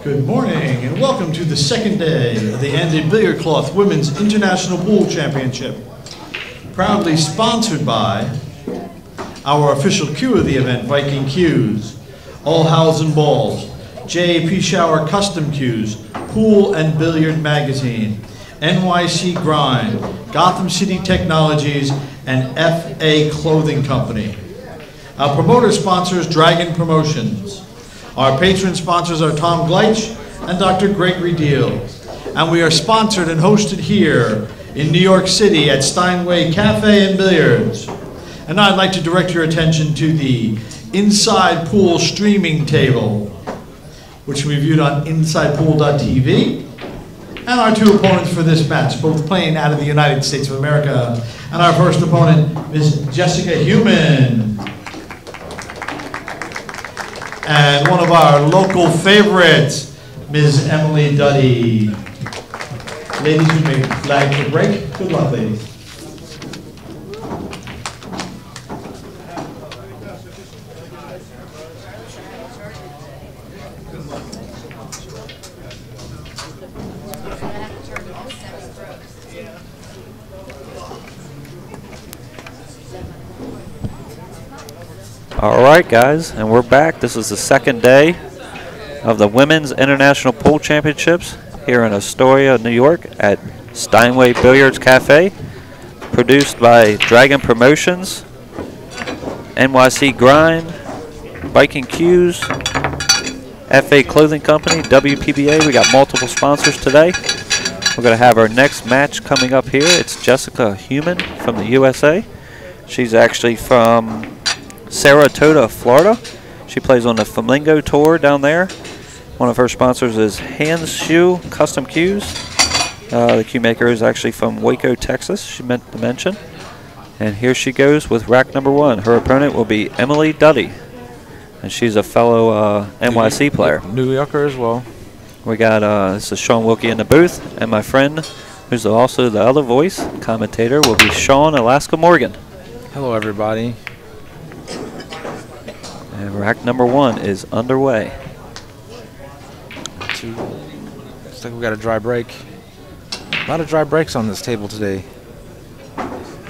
Good morning and welcome to the second day of the Andy Billiard Cloth Women's International Pool Championship. Proudly sponsored by our official cue of the event, Viking Cues, All House and Balls, JAP Shower Custom Cues, Pool and Billiard Magazine, NYC Grind, Gotham City Technologies, and FA Clothing Company. Our promoter sponsors, Dragon Promotions. Our patron sponsors are Tom Gleich and Dr. Gregory Deal. And we are sponsored and hosted here in New York City at Steinway Cafe and Billiards. And now I'd like to direct your attention to the Inside Pool streaming table, which can be viewed on InsidePool.tv. And our two opponents for this match, both playing out of the United States of America. And our first opponent is Jessica Human. And one of our local favorites, Ms. Emily Duddy. Ladies, you may flag for break. Good luck, ladies. All right, guys, and we're back. This is the second day of the Women's International Pool Championships here in Astoria, New York at Steinway Billiards Cafe, produced by Dragon Promotions, NYC Grind, Viking Cues, FA Clothing Company, WPBA. We got multiple sponsors today. We're going to have our next match coming up here. It's Jessica Human from the USA. She's actually from Saratoga, Florida. She plays on the Flamingo Tour down there. One of her sponsors is Hands Shoe Custom Cues. The cue maker is actually from Waco, Texas, she meant to mention. And here she goes with rack number one. Her opponent will be Emily Duddy, and she's a fellow NYC player. New Yorker as well. We got this is Sean Wilkie in the booth, and my friend, who's also the other voice commentator, will be Sean Alaska Morgan. Hello, everybody. And rack number one is underway. Looks like we got a dry break. A lot of dry breaks on this table today.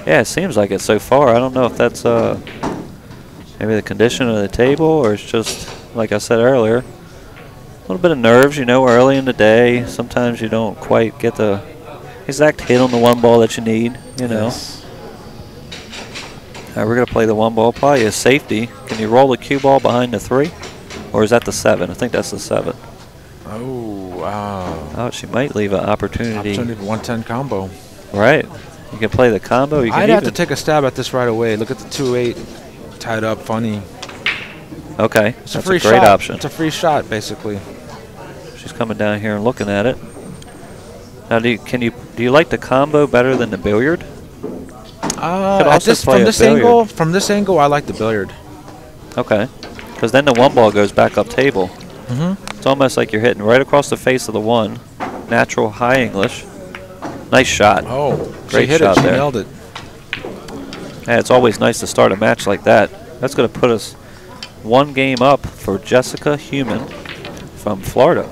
Yeah, it seems like it so far. I don't know if that's maybe the condition of the table, or it's just, like I said earlier, a little bit of nerves, you know, early in the day. Sometimes you don't quite get the exact hit on the one ball that you need, you know. Yes. We're going to play the one ball, probably a safety. Can you roll the cue ball behind the 3? Or is that the 7? I think that's the 7. Oh, wow. Oh, she might leave an opportunity. Opportunity for 110 combo. Right. You can play the combo. You can I'd have to take a stab at this right away. Look at the 2-8 tied up, funny. Okay, It's that's a free great shot. option. It's a free shot, basically. She's coming down here and looking at it. Now, do you like the combo better than the billiard? From this angle, I like the billiard. Okay, because then the one ball goes back up table. Mm-hmm. It's almost like you're hitting right across the face of the one. Natural high English. Nice shot. Oh, great she hit shot it. She there. nailed it. Yeah, it's always nice to start a match like that. That's going to put us one game up for Jessica Human from Florida.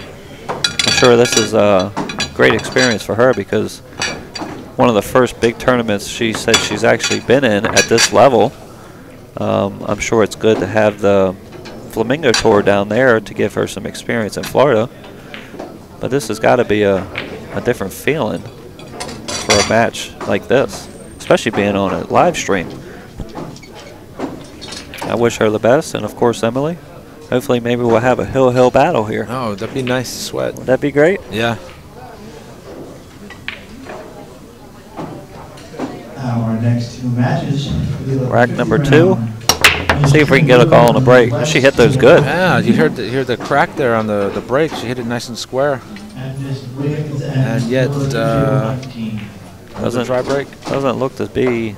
I'm sure this is a great experience for her, because one of the first big tournaments she said she's actually been in at this level. I'm sure it's good to have the Flamingo Tour down there to give her some experience in Florida. But this has got to be a different feeling for a match like this, especially being on a live stream. I wish her the best, and of course Emily. Hopefully maybe we'll have a hill battle here. Oh, that'd be nice to sweat. Would that be great? Yeah. Our next two matches. Rack number 2. See if we can get a call on the break. She hit those good. Yeah, you hear the crack there on the break. She hit it nice and square. And yet, doesn't dry break. Doesn't look to be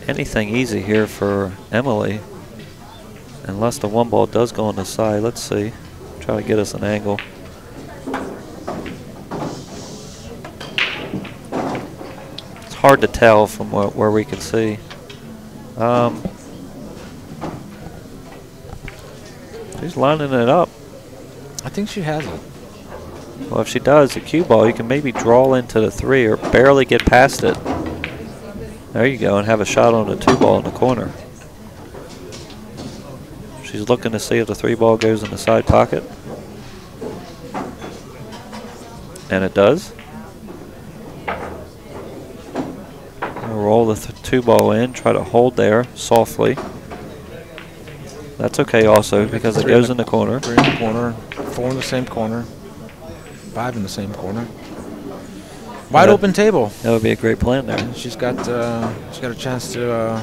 anything easy here for Emily, unless the one ball does go on the side. Let's see. Try to get us an angle. It's hard to tell from where we can see. She's lining it up. I think she has it. Well, if she does, the cue ball, you can maybe draw into the 3 or barely get past it. There you go, and have a shot on the 2 ball in the corner. She's looking to see if the 3 ball goes in the side pocket. And it does. Roll the 2 ball in, try to hold there softly. That's okay also because it goes in the corner. 3 in the corner, 4 in the same corner, 5 in the same corner. Wide open table. That would be a great plan there. She's got a chance to.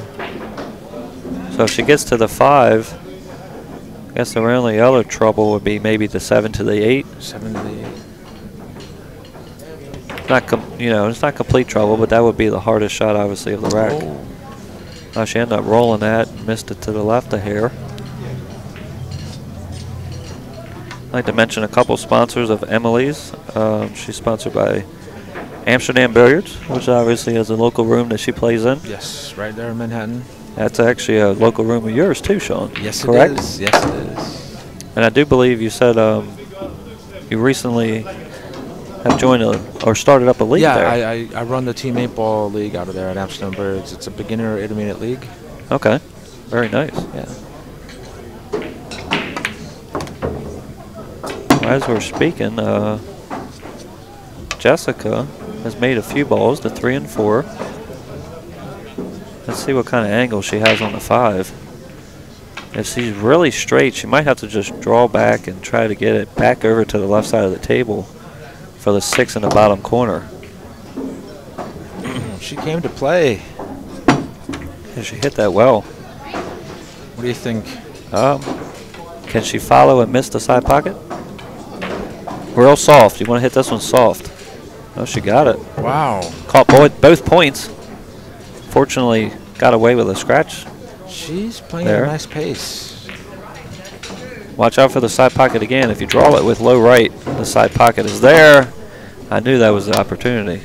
So if she gets to the 5, I guess the only other trouble would be maybe the 7 to the 8. 7 to the 8. It's not complete trouble, but that would be the hardest shot, obviously, of the rack. Oh. She ended up rolling that, and missed it to the left a hair. I'd like to mention a couple sponsors of Emily's. She's sponsored by Amsterdam Billiards, which obviously is a local room that she plays in. Yes, right there in Manhattan. That's actually a local room of yours too, Sean. Yes, correct? It is. Yes, it is. And I do believe you said you recently have joined or started up a league there. Yeah, I run the Team 8-Ball League out of there at Amsterdam Billiards. It's a beginner intermediate league. Okay, very nice. Yeah. As we're speaking, Jessica has made a few balls, the 3 and 4. Let's see what kind of angle she has on the 5. If she's really straight, she might have to just draw back and try to get it back over to the left side of the table for the 6 in the bottom corner. She came to play. And she hit that well. What do you think? Can she follow and miss the side pocket? Real soft. You want to hit this one soft. Oh, she got it. Wow. Caught both points. Fortunately, got away with a scratch. She's playing there. at a nice pace. Watch out for the side pocket again. If you draw it with low right, the side pocket is there. I knew that was the opportunity.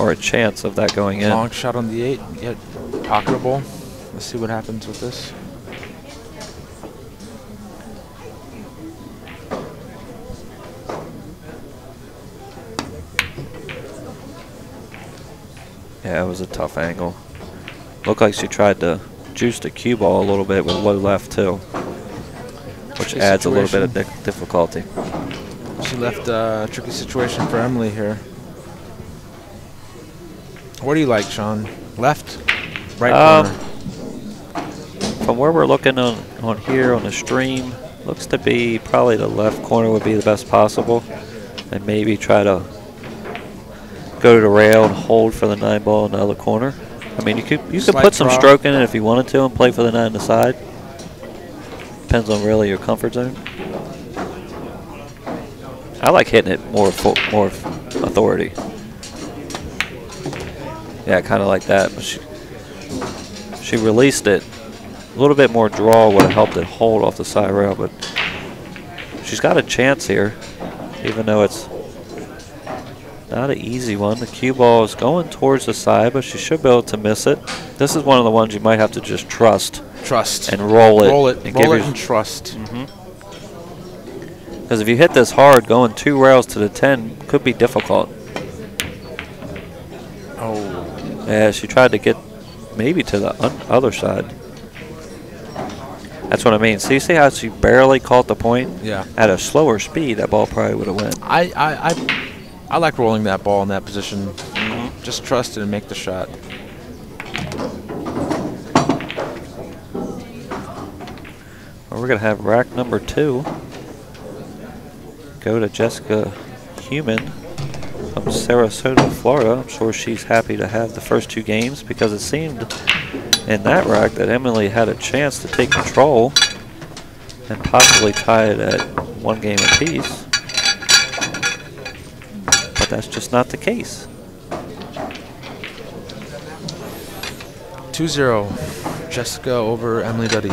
Or a chance of that going in. Long shot on the 8, yet pocketable. Let's see what happens with this. Yeah, it was a tough angle. Looked like she tried to juice the cue ball a little bit with low left too, which adds a little bit of difficulty. She left a tricky situation for Emily here. What do you like, Sean? Left? Right corner? From where we're looking on here on the stream, looks to be probably the left corner would be the best possible. And maybe try to go to the rail and hold for the 9 ball in the other corner. I mean, you could put some stroke in it if you wanted to and play for the 9 on the side. Depends on really your comfort zone. I like hitting it more authority. Yeah, kind of like that. But she released it. A little bit more draw would have helped it hold off the side rail, but she's got a chance here, even though it's not an easy one. The cue ball is going towards the side, but she should be able to miss it. This is one of the ones you might have to just trust. Trust. And roll it. Roll it and trust. Because if you hit this hard, going 2 rails to the 10 could be difficult. Oh. Yeah, she tried to get maybe to the other side. That's what I mean. So you see how she barely caught the point? Yeah. At a slower speed, that ball probably would have went. I like rolling that ball in that position. Just trust it and make the shot. Well, we're going to have rack number 2 go to Jessica Human from Sarasota, Florida. I'm sure she's happy to have the first 2 games because it seemed in that rack that Emily had a chance to take control and possibly tie it at 1 game apiece. But that's just not the case. 2-0. Jessica over Emily Duddy.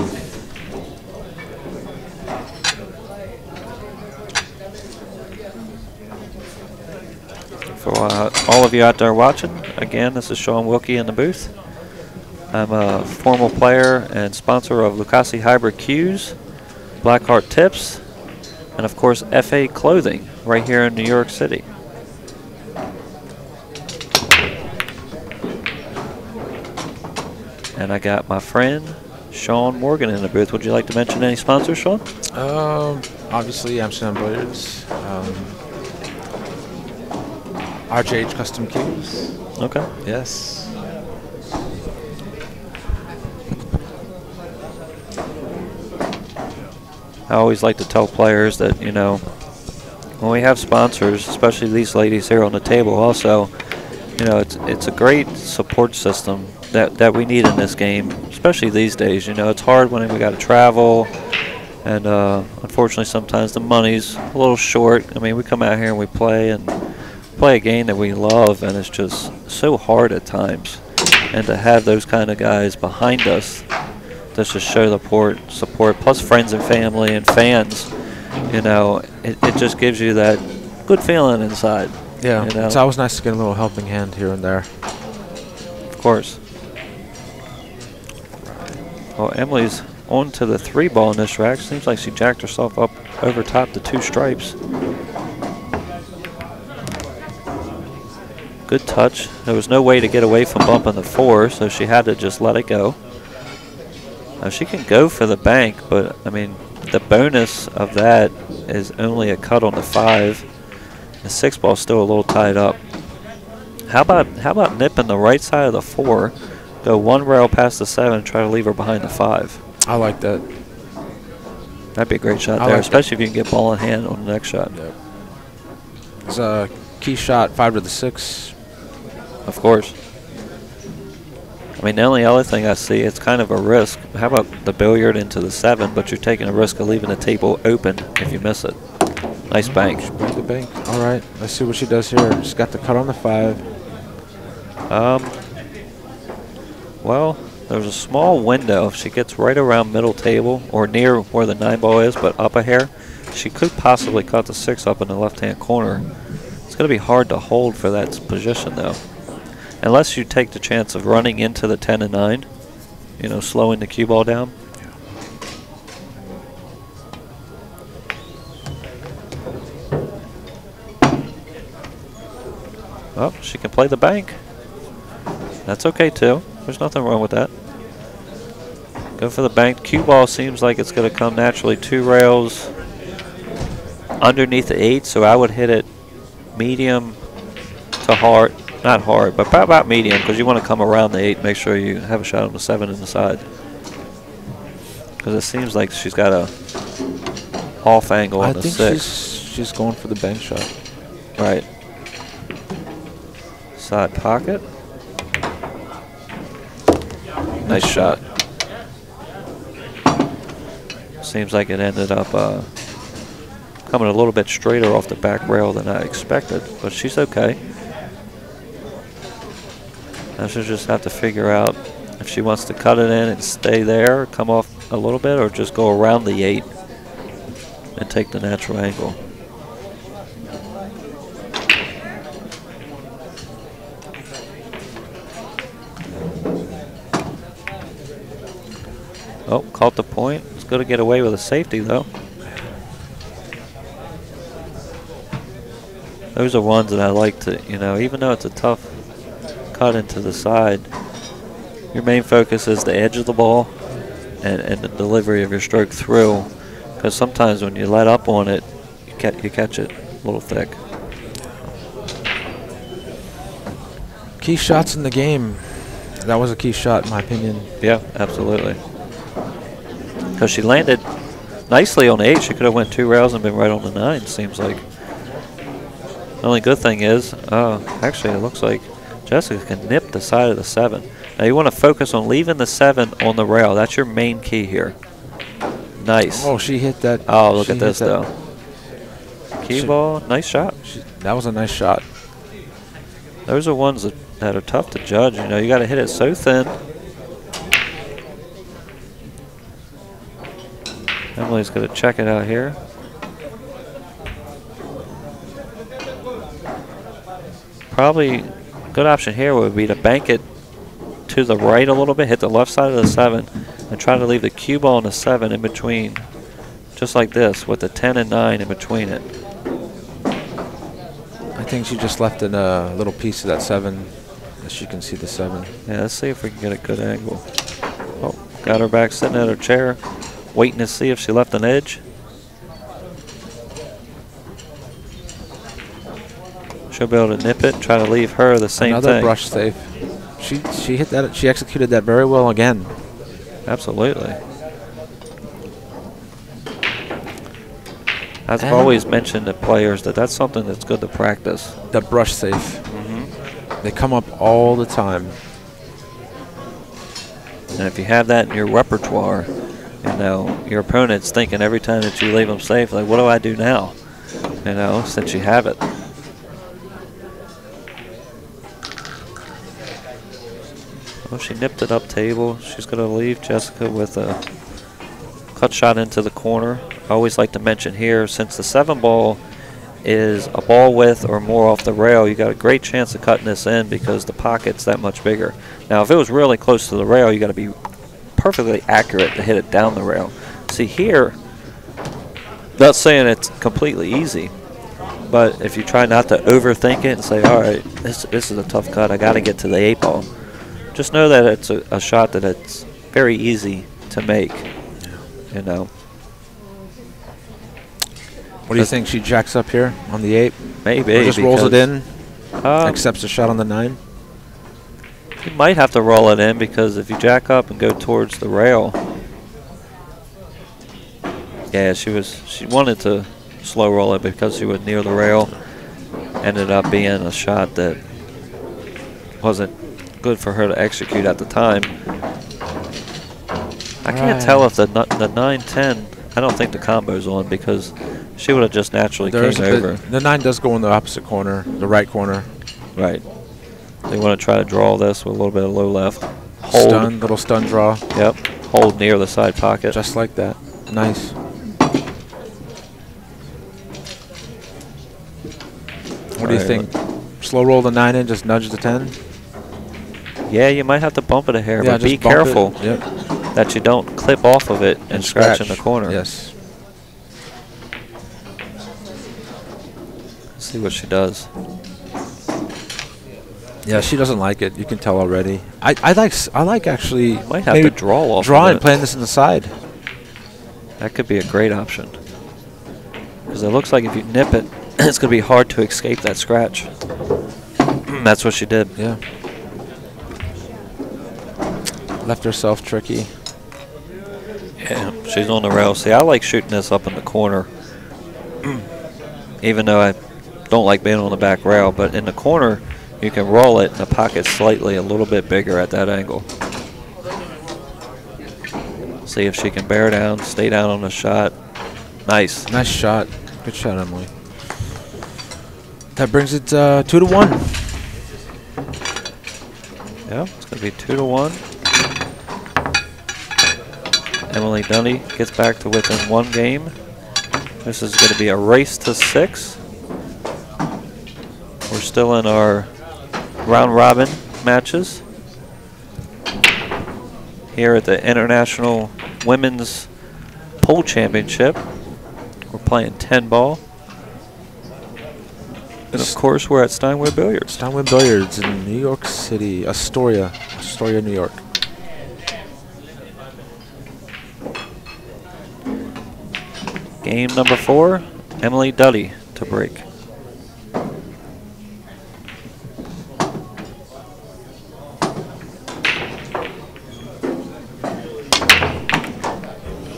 For all of you out there watching, again, this is Sean Wilkie in the booth. I'm a former player and sponsor of Lucasi Hybrid Cues. Blackheart Tips, and of course FA Clothing right here in New York City. And I got my friend Sean Morgan in the booth. Would you like to mention any sponsors, Sean? Obviously Amsterdam Billiards, RJH Custom Cubes. Okay. Yes. I always like to tell players that, you know, when we have sponsors, especially these ladies here on the table also, you know, it's a great support system that we need in this game, especially these days. You know, it's hard when we got to travel, and unfortunately sometimes the money's a little short. I mean, we come out here and we play a game that we love, and it's just so hard at times. And to have those kind of guys behind us just to show the support, plus friends and family and fans, you know, it just gives you that good feeling inside. Yeah, you know? It's always nice to get a little helping hand here and there. Of course. Well, Emily's on to the 3-ball in this rack. Seems like she jacked herself up over top the 2 stripes. Good touch. There was no way to get away from bumping the 4, so she had to just let it go. Now she can go for the bank, but I mean, the bonus of that is only a cut on the 5. The 6-ball's still a little tied up. How about nipping the right side of the 4, go 1 rail past the 7, and try to leave her behind the 5. I like that. That'd be a great shot there, especially if you can get ball in hand on the next shot. Yep. It's a key shot, 5 to the 6. Of course. I mean, the only other thing I see, it's kind of a risk. How about the billiard into the 7, but you're taking a risk of leaving the table open if you miss it. Nice bank. She broke the bank. All right, let's see what she does here. She's got the cut on the 5. Well, there's a small window. If she gets right around middle table or near where the 9-ball is, but up a hair, she could possibly cut the 6 up in the left-hand corner. It's going to be hard to hold for that position, though. Unless you take the chance of running into the 10 and 9, you know, slowing the cue ball down. Oh, she can play the bank. That's okay, too. There's nothing wrong with that. Go for the bank. Cue ball seems like it's going to come naturally 2 rails underneath the 8, so I would hit it medium to hard. Not hard, but about medium, because you want to come around the 8, make sure you have a shot on the 7 in the side. Because it seems like she's got a off angle on the 6. I think she's going for the bank shot. Right. Side pocket. Nice shot. Seems like it ended up coming a little bit straighter off the back rail than I expected, but she's okay. Now she'll just have to figure out if she wants to cut it in and stay there, come off a little bit, or just go around the 8 and take the natural angle. Oh, caught the point. It's going to get away with a safety, though. Those are ones that I like to, you know, even though it's a tough cut into the side, your main focus is the edge of the ball and the delivery of your stroke through, because sometimes when you let up on it, you catch it a little thick. Key shots in the game. That was a key shot, in my opinion. Yeah, absolutely. Because she landed nicely on the 8. She could have went 2 rails and been right on the 9, seems like. The only good thing is, actually it looks like Jessica can nip the side of the 7. Now you want to focus on leaving the 7 on the rail. That's your main key here. Nice. Oh, she hit that. Oh, look at this, though. Key ball, nice shot. That was a nice shot. Those are ones that are tough to judge. You know, you got to hit it so thin. Emily's going to check it out here. Probably a good option here would be to bank it to the right a little bit, hit the left side of the 7, and try to leave the cue ball on the 7 in between just like this, with the 10 and 9 in between it. I think she just left in a little piece of that 7, as you can see the 7. Yeah, let's see if we can get a good angle. Oh, got her back sitting at her chair, waiting to see if she left an edge. She'll be able to nip it and try to leave her the same Another thing. brush safe. She hit that. She executed that very well again. Absolutely. I've always mentioned to players that that's something that's good to practice. The brush safe. They come up all the time. And if you have that in your repertoire, you know, your opponent's thinking every time that you leave them safe, like, what do I do now? You know, since you have it. Well, she nipped it up table. She's going to leave Jessica with a cut shot into the corner. I always like to mention here, since the 7 ball is a ball width or more off the rail, you got a great chance of cutting this in because the pocket's that much bigger. Now, if it was really close to the rail, you got to be perfectly accurate to hit it down the rail. See here, not saying it's completely easy, but if you try not to overthink it and say, all right, this is a tough cut, I got to get to the 8 ball. Just know that it's a shot that it's very easy to make, you know. What do you think? She jacks up here on the 8? Maybe. Or just rolls it in, accepts a shot on the 9? You might have to roll it in because if you jack up and go towards the rail, yeah, she wanted to slow roll it because she was near the rail. Ended up being a shot that wasn't good for her to execute at the time. I can't tell if the 9-10, I don't think the combo's on because she would have just naturally came over. The 9 does go in the opposite corner, the right corner. Right. They want to try to draw this with a little bit of low left. Hold. Little stun draw. Yep. Hold near the side pocket. Just like that. Nice. What do you think? Slow roll the 9 in, just nudge the 10? Yeah, you might have to bump it a hair, yeah, but be careful Yep. that you don't clip off of it and scratch in the corner. Yes. Let's see what she does. Yeah, she doesn't like it. You can tell already. I like actually. Might have to draw off. Draw and playing this in the side. That could be a great option. Because it looks like if you nip it, it's going to be hard to escape that scratch. That's what she did. Yeah. Left herself tricky. Yeah, she's on the rail. See, I like shooting this up in the corner. Even though I don't like being on the back rail, but in the corner, you can roll it and the pocket's slightly a little bit bigger at that angle. See if she can bear down, stay down on the shot. Nice. Nice shot. Good shot, Emily. That brings it 2-1. Yeah, it's going to be 2-1. Emily Duddy gets back to within 1 game. This is going to be a race to 6. We're still in our round robin matches here at the International Women's Pool Championship. We're playing 10 ball. And of course, we're at Steinway Billiards. Steinway Billiards in New York City, Astoria, New York. Game number 4, Emily Duddy to break.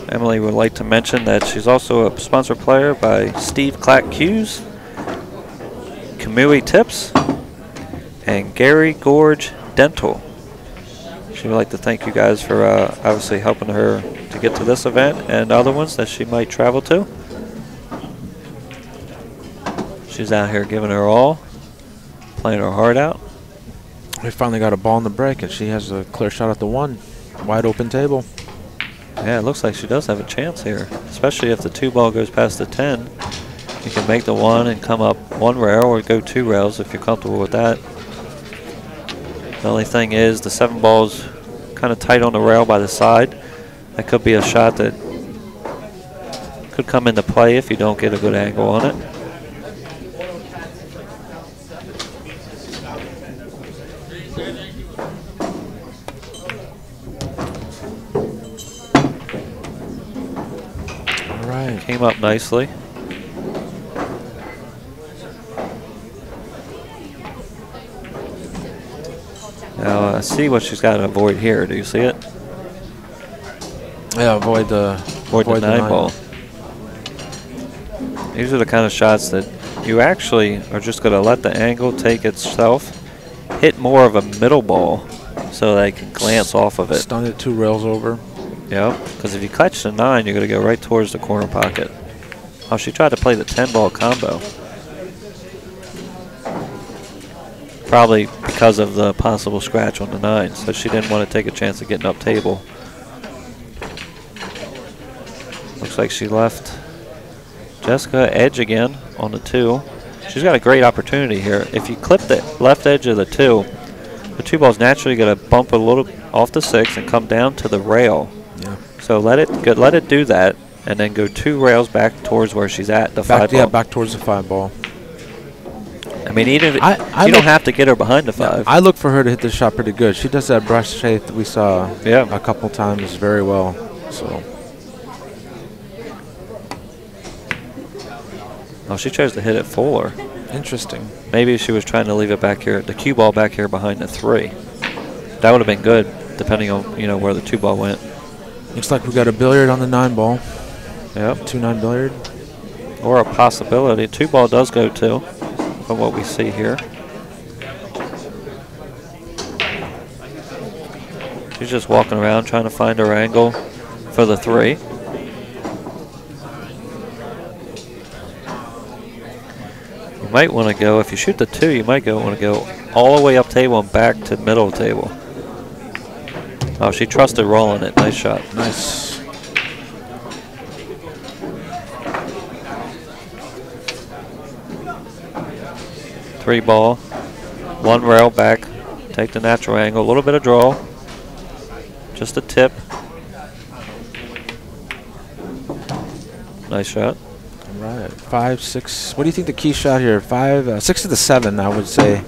Emily would like to mention that she's also a sponsored player by Steve Clack Hughes, Kamui Tips, and Gary Gorge Dental. She would like to thank you guys for obviously helping her to get to this event and other ones that she might travel to. She's out here giving her all, playing her heart out. We finally got a ball in the break, and she has a clear shot at the 1. Wide open table. Yeah, it looks like she does have a chance here, especially if the 2 ball goes past the 10. You can make the 1 and come up 1 rail or go 2 rails if you're comfortable with that. The only thing is the 7 ball's kind of tight on the rail by the side. That could be a shot that Could come into play if you don't get a good angle on it. All right. Came up nicely. Now I see what she's got to avoid here. Do you see it? Yeah, avoid the 9 ball. These are the kind of shots that you actually are just going to let the angle take itself, hit more of a middle ball so they can glance off of it. Stun it 2 rails over. Yeah, because if you catch the 9, you're going to go right towards the corner pocket. Oh, she tried to play the 10 ball combo. Probably because of the possible scratch on the 9, so she didn't want to take a chance of getting up table. Looks like she left Jessica edge again on the 2. She's got a great opportunity here. If you clip the left edge of the 2 ball's naturally going to bump a little off the 6 and come down to the rail. Yeah. So let it do that, and then go 2 rails back towards where she's at, the 5 ball. Yeah, back towards the 5 ball. I mean, even if you don't have to get her behind the 5. Yeah, I look for her to hit this shot pretty good. She does that brush shape that we saw a couple times very well. So. Oh, she chose to hit it fuller. Interesting. Maybe she was trying to leave it back here, the cue ball back here behind the 3. That would have been good, depending on where the 2 ball went. Looks like we got a billiard on the 9 ball. Yep. 2-9 billiard. Or a possibility. 2 ball does go too, from what we see here. She's just walking around trying to find her angle for the 3. You might want to go, if you shoot the 2, you might want to go all the way up table and back to middle table. Oh, she trusted rolling it. Nice shot. Nice. Three ball, 1 rail back, take the natural angle, a little bit of draw, just a tip. Nice shot. All right, 5, 6. What do you think the key shot here? 5, 6 to the 7, I would say.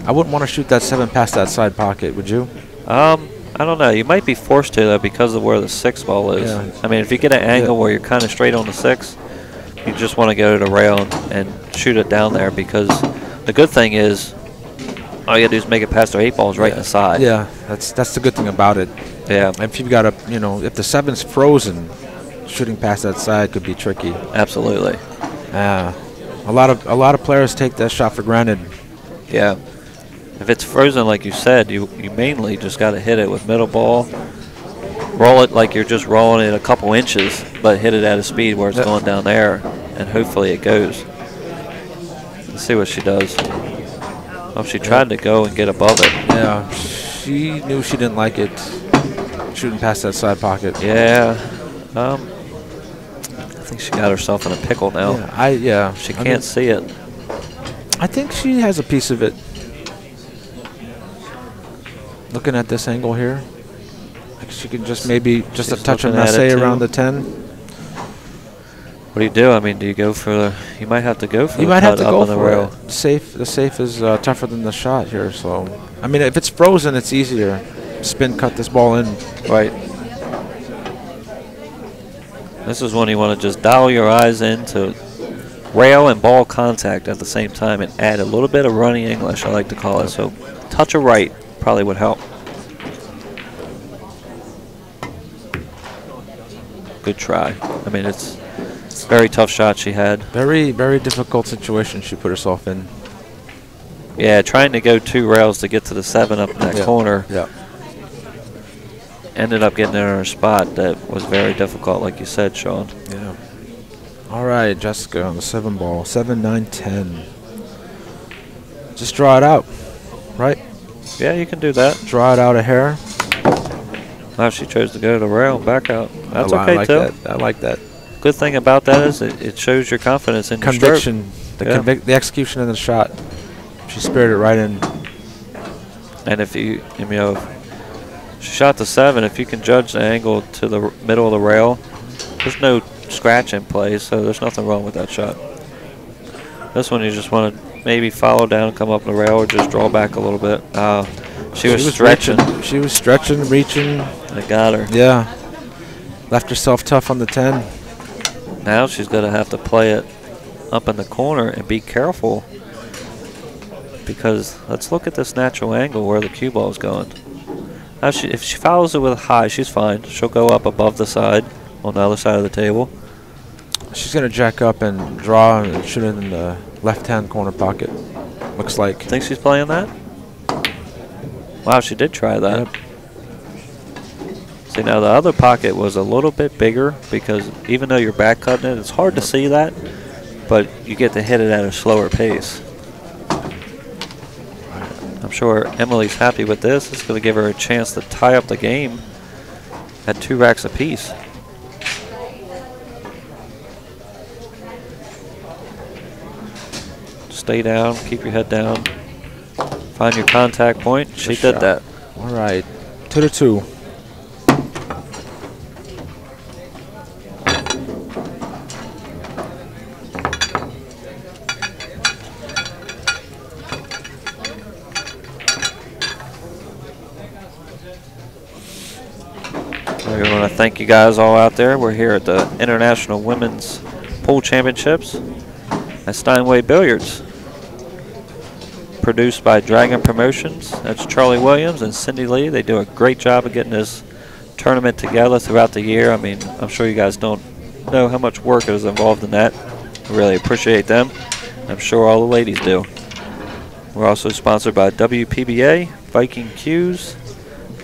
I wouldn't want to shoot that 7 past that side pocket, would you? I don't know. You might be forced to, though, because of where the 6 ball is. Yeah. I mean, if you get an angle where you're kind of straight on the 6, you just want to go to the rail and shoot it down there, because the good thing is all you got to do is make it past their 8 balls right in the side. Yeah, that's the good thing about it. Yeah. If you've got a, if the 7's frozen, shooting past that side could be tricky. Absolutely. A lot of players take that shot for granted. Yeah. If it's frozen, like you said, you mainly just got to hit it with middle ball. Roll it like you're just rolling it a couple inches, but hit it at a speed where it's going down there, and hopefully it goes. Let's see what she does. Oh, she tried to go and get above it. Yeah, she knew she didn't like it, shooting past that side pocket. Yeah. I think she got herself in a pickle now. She can't see it. I think she has a piece of it. Looking at this angle here, like she can just maybe just a touch of masse around the 10. What do you do? I mean, do you go for the? You might have to go for. You the might have to go for rail. it. The safe is tougher than the shot here. So, I mean, if it's frozen, it's easier. Spin cut this ball in. Right. This is when you want to just dial your eyes into rail and ball contact at the same time and add a little bit of running English, I like to call it. So touch of right probably would help. Good try. I mean, it's a very tough shot she had. Very, very difficult situation she put herself in. Yeah, trying to go 2 rails to get to the 7 up in that corner. Yeah. Ended up getting in her spot that was very difficult, like you said, Sean. Yeah. All right, Jessica on the 7 ball. 7, 9, 10. Just draw it out, right? Yeah, you can do that. Draw it out a hair. Now she chose to go to the rail and back out. That's I okay, like too. That. I like that. Good thing about that is it shows your confidence in conviction. Your stroke. The execution of the shot. She spared it right in. And if you she shot the 7, if you can judge the angle to the middle of the rail, there's no scratch in play, so there's nothing wrong with that shot. This one you just want to maybe follow down, come up the rail, or just draw back a little bit. She was stretching. She was stretching, reaching. I got her. Yeah. Left herself tough on the 10. Now she's going to have to play it up in the corner and be careful, because let's look at this natural angle where the cue ball is going. Now if she follows it with a high, she's fine. She'll go up above the side on the other side of the table. She's going to jack up and draw and shoot it in the left-hand corner pocket, looks like. Think she's playing that? Wow, she did try that. Yep. See, now the other pocket was a little bit bigger, because even though you're back cutting it, it's hard to see that, but you get to hit it at a slower pace. I'm sure Emily's happy with this. It's going to give her a chance to tie up the game at 2 racks apiece. Stay down, keep your head down, find your contact point. She did that. All right, 2-2. We want to thank you guys all out there. We're here at the International Women's Pool Championships at Steinway Billiards. Produced by Dragon Promotions. That's Charlie Williams and Cindy Lee. They do a great job of getting this tournament together throughout the year. I mean, I'm sure you guys don't know how much work is involved in that. I really appreciate them. I'm sure all the ladies do. We're also sponsored by WPBA, Viking Cues,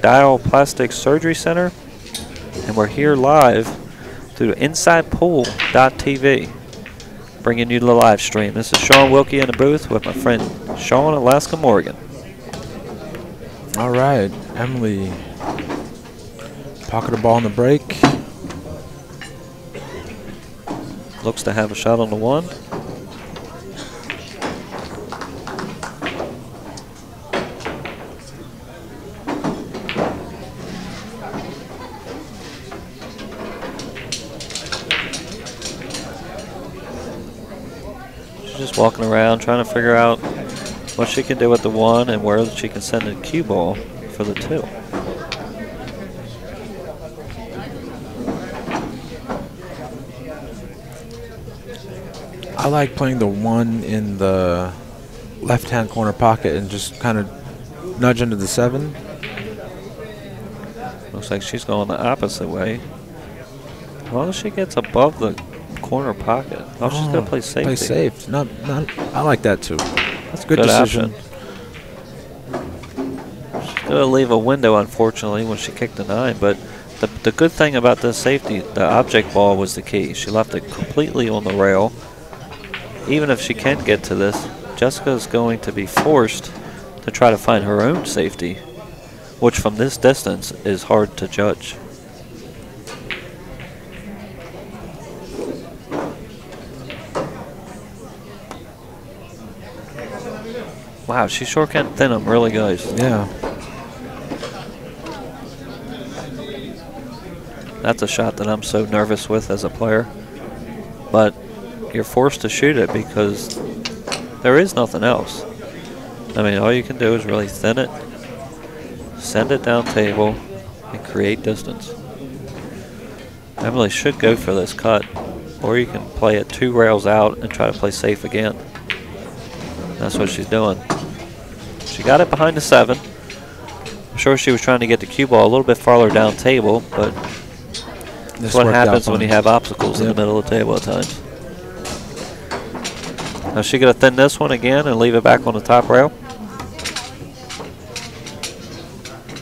Dial Plastic Surgery Center, and we're here live through InsidePool.tv, bringing you the live stream. This is Sean Wilkie in the booth with my friend Sean Alaska Morgan. All right, Emily, pocket a ball on the break. Looks to have a shot on the 1. Just walking around trying to figure out what she can do with the 1 and where she can send a cue ball for the 2. I like playing the 1 in the left-hand corner pocket and just kind of nudge into the 7. Looks like she's going the opposite way. As long as she gets above the corner pocket. Oh, she's going to play safety. Play safe. Not, I like that too. That's a good decision. She's going to leave a window, unfortunately, when she kicked the 9. But the good thing about this safety, the object ball was the key. She left it completely on the rail. Even if she can't get to this, Jessica is going to be forced to try to find her own safety, which from this distance is hard to judge. Wow, she sure can thin them really good. Yeah. That's a shot that I'm so nervous with as a player. But you're forced to shoot it because there is nothing else. I mean, all you can do is really thin it, send it down table, and create distance. Emily should go for this cut, or you can play it 2 rails out and try to play safe again. That's what she's doing. She got it behind the 7. I'm sure she was trying to get the cue ball a little bit farther down table, but that's what happens when you have obstacles in the middle of the table at times. Now she going to thin this one again and leave it back on the top rail.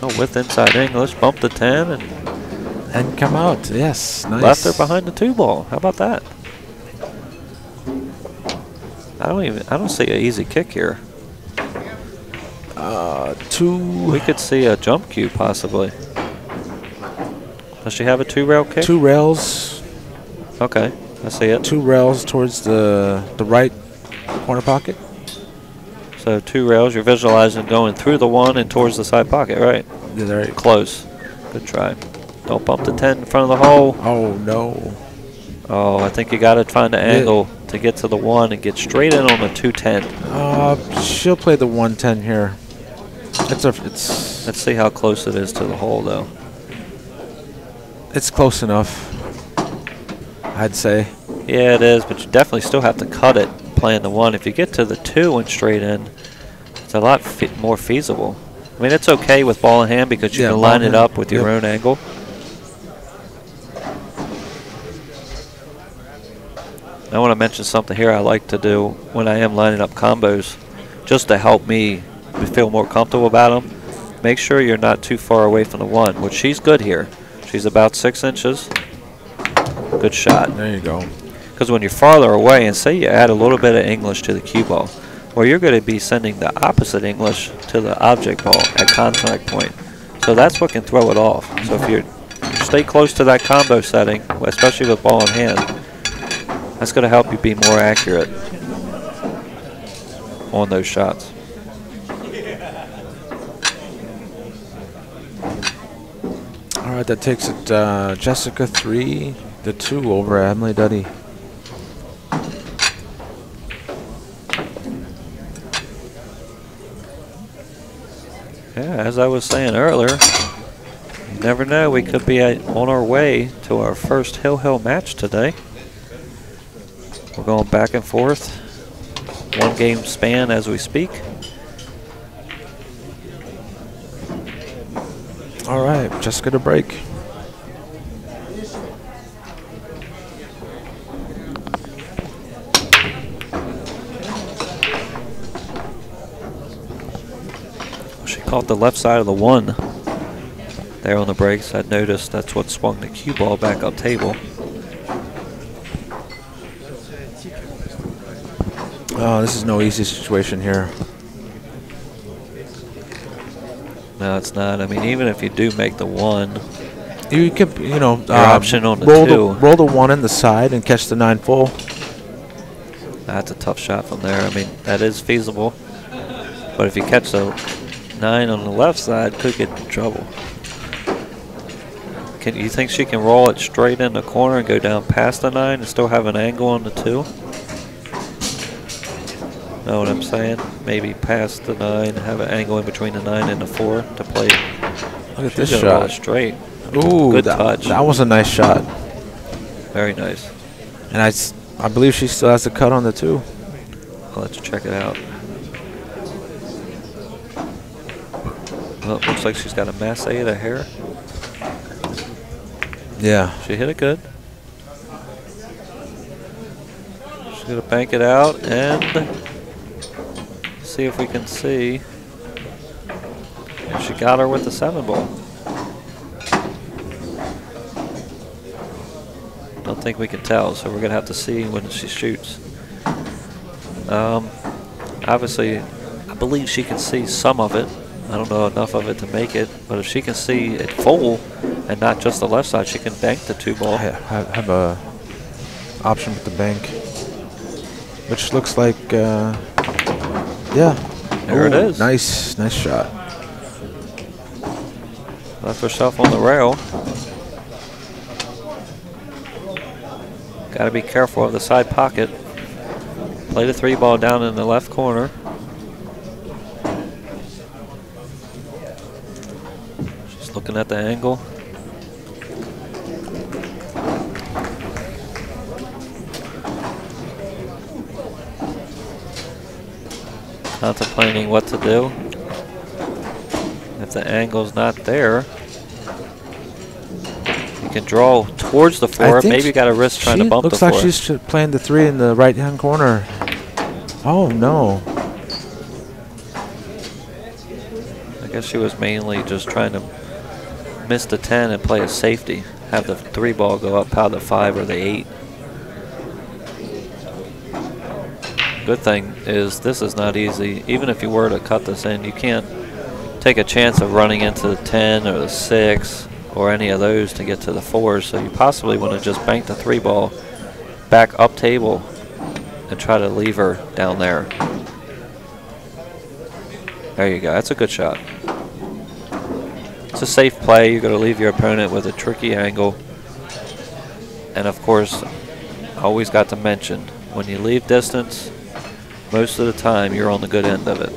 Oh, with inside English, bump the 10 and come out. Yes, nice. Left her behind the 2 ball. How about that? I don't see an easy kick here. 2. We could see a jump cue possibly. Does she have a 2 rail kick? 2 rails. Okay, I see it. 2 rails towards the right corner pocket. So 2 rails, you're visualizing going through the 1 and towards the side pocket, right? Yeah, there. Close. Good try. Don't bump the 10 in front of the hole. Oh, no. Oh, I think you got to find the angle to get to the 1 and get straight in on the 210. She'll play the 110 here. Let's see how close it is to the hole, though. It's close enough, I'd say. Yeah, it is, but you definitely still have to cut it playing the 1. If you get to the 2 and straight in, it's a lot more feasible. I mean, it's okay with ball in hand because you can line it up with your own angle. I want to mention something here I like to do when I am lining up combos, just to help me feel more comfortable about them. Make sure you're not too far away from the 1, which she's good here. She's about 6 inches. Good shot. There you go. Because when you're farther away, and say you add a little bit of English to the cue ball, well, you're going to be sending the opposite English to the object ball at contact point. So that's what can throw it off. So if you stay close to that combo setting, especially with ball in hand, that's going to help you be more accurate on those shots. All right, that takes it Jessica 3-2 over Emily Duddy. Yeah, as I was saying earlier, you never know. We could be on our way to our first Hill match today. We're going back and forth, 1 game span as we speak. All right, Jessica to break. She caught the left side of the 1 there on the breaks. I noticed that's what swung the cue ball back up table. Oh, this is no easy situation here. No, it's not. I mean, even if you do make the 1, you can, your option on the roll 2. Roll the 1 in the side and catch the 9 full. That's a tough shot from there. I mean, that is feasible. But if you catch the 9 on the left side, could get in trouble. Can you think she can roll it straight in the corner and go down past the 9 and still have an angle on the 2? Know what I'm saying? Maybe past the 9, have an angle in between the 9 and the 4 to play. Look at this shot. Roll it straight. Ooh, good touch. That was a nice shot. Very nice. And I believe she still has the cut on the 2. Let's check it out. Well, it looks like she's got a masse of hair. Yeah. She hit it good. She's going to bank it out and see if we can see if she got her with the 7 ball. Don't think we can tell, so we're going to have to see when she shoots. Obviously, I believe she can see some of it. I don't know enough of it to make it, but if she can see it full and not just the left side, she can bank the 2 ball. I have a option with the bank, which looks like, yeah. There it is. Nice shot. Left herself on the rail. Got to be careful of the side pocket. Play the 3 ball down in the left corner. Just looking at the angle. Contemplating what to do. If the angle's not there, you can draw towards the 4. Maybe you got a risk trying to bump the 4. Looks like she's playing the 3 in the right-hand corner. Oh, no. I guess she was mainly just trying to miss the 10 and play a safety. Have the 3 ball go up out the 5 or the 8. Good thing is this is not easy. Even if you were to cut this in, you can't take a chance of running into the 10 or the 6 or any of those to get to the 4s. So you possibly want to just bank the 3 ball back up table and try to leave her down there. There you go. That's a good shot. It's a safe play. You're going to leave your opponent with a tricky angle. And of course, always got to mention, when you leave distance, most of the time you're on the good end of it.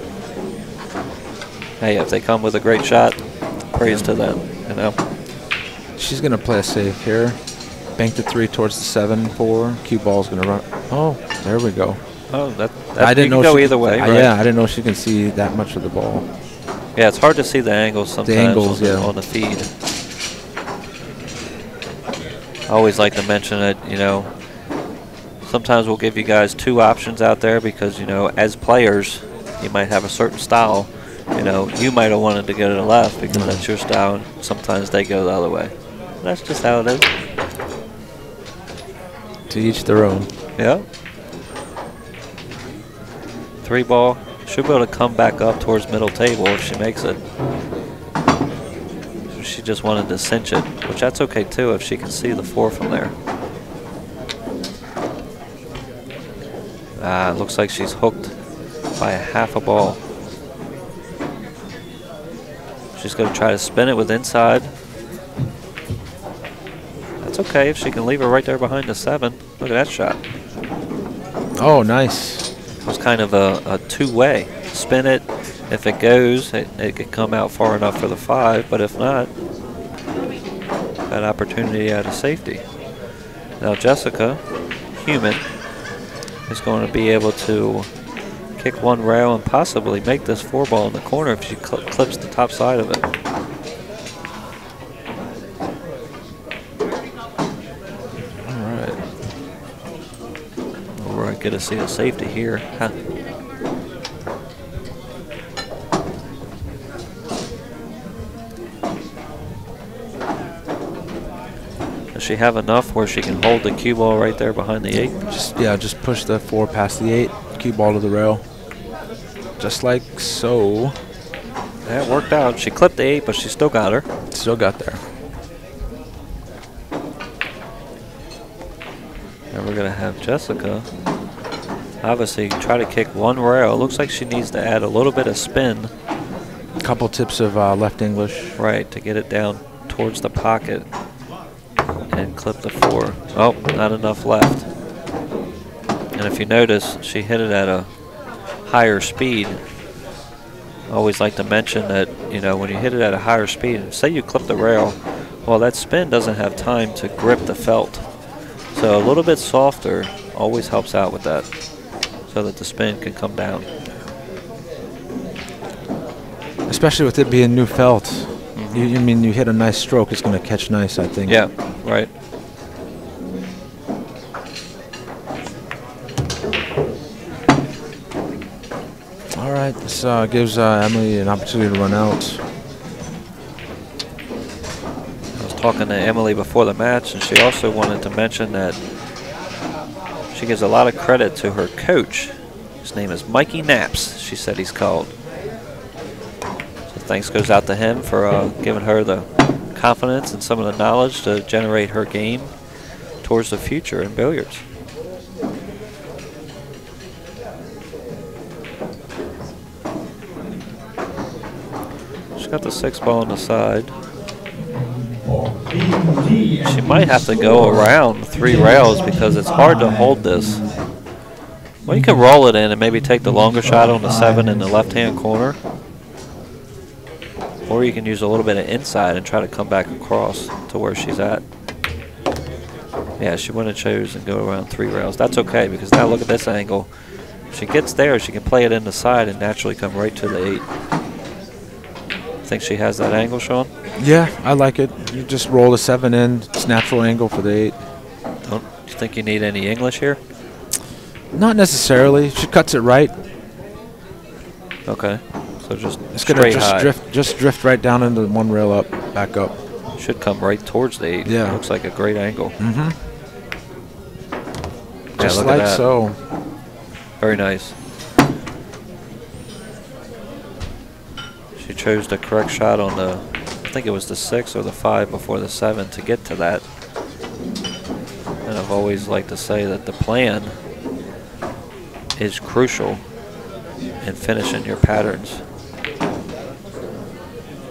Hey, if they come with a great shot, praise to them, you know. She's going to play a safe here. Bank the 3 towards the 7-4. Cue ball's going to run. Oh, there we go. Oh, that I didn't know go she, either way, right? Yeah, I didn't know she can see that much of the ball. Yeah, it's hard to see the angles sometimes on the feed. I always like to mention that, you know, sometimes we'll give you guys 2 options out there because, you know, as players, you might have a certain style. You know, you might have wanted to go to the left because that's your style, and sometimes they go the other way. That's just how it is. To each their own. Yeah. 3 ball. Should be able to come back up towards middle table if she makes it. She just wanted to cinch it, which that's okay too if she can see the 4 from there. It looks like she's hooked by a half a ball. She's going to try to spin it with inside. That's okay if she can leave her right there behind the 7. Look at that shot. Oh, nice. It was kind of a two-way. Spin it. If it goes, it could come out far enough for the 5, but if not, that opportunity out of safety. Now Jessica, human, is going to be able to kick 1 rail and possibly make this 4 ball in the corner if she clips the top side of it. All right, good to see the safety here. Huh. Does she have enough where she can hold the cue ball right there behind the 8? Just push the 4 past the 8, cue ball to the rail. Just like so. That worked out. She clipped the 8, but she still got her. Still got there. And we're going to have Jessica obviously try to kick 1 rail. Looks like she needs to add a little bit of spin. A couple tips of left English. Right, to get it down towards the pocket and clip the 4. Oh, not enough left. And if you notice, she hit it at a higher speed. I always like to mention that, you know, when you hit it at a higher speed, say you clip the rail, well, that spin doesn't have time to grip the felt. So a little bit softer always helps out with that so that the spin can come down. Especially with it being new felt. Mm-hmm. You hit a nice stroke, it's going to catch nice, I think. Yeah, right. All right, this gives Emily an opportunity to run out. I was talking to Emily before the match, and she also wanted to mention that she gives a lot of credit to her coach. His name is Mikey Naps, she said he's called. So thanks goes out to him for giving her the confidence and some of the knowledge to generate her game towards the future in billiards. She's got the 6 ball on the side. She might have to go around 3 rails because it's hard to hold this. Well, you can roll it in and maybe take the longer shot on the 7 in the left-hand corner. Or you can use a little bit of inside and try to come back across to where she's at. Yeah, she wouldn't have chosen and go around 3 rails. That's okay because now look at this angle. If she gets there, she can play it in the side and naturally come right to the 8. Think she has that angle, Sean? Yeah, I like it. You just roll the 7 in. It's natural angle for the 8. Don't you think you need any English here? Not necessarily. She cuts it right. Okay. So just it's gonna just drift right down into 1 rail up, back up. Should come right towards the 8. Yeah. Looks like a great angle. Mm-hmm. Yeah, just look like at that. so. Very nice. She chose the correct shot on the, I think it was the 6 or the 5 before the 7 to get to that. And I've always liked to say that the plan is crucial in finishing your patterns.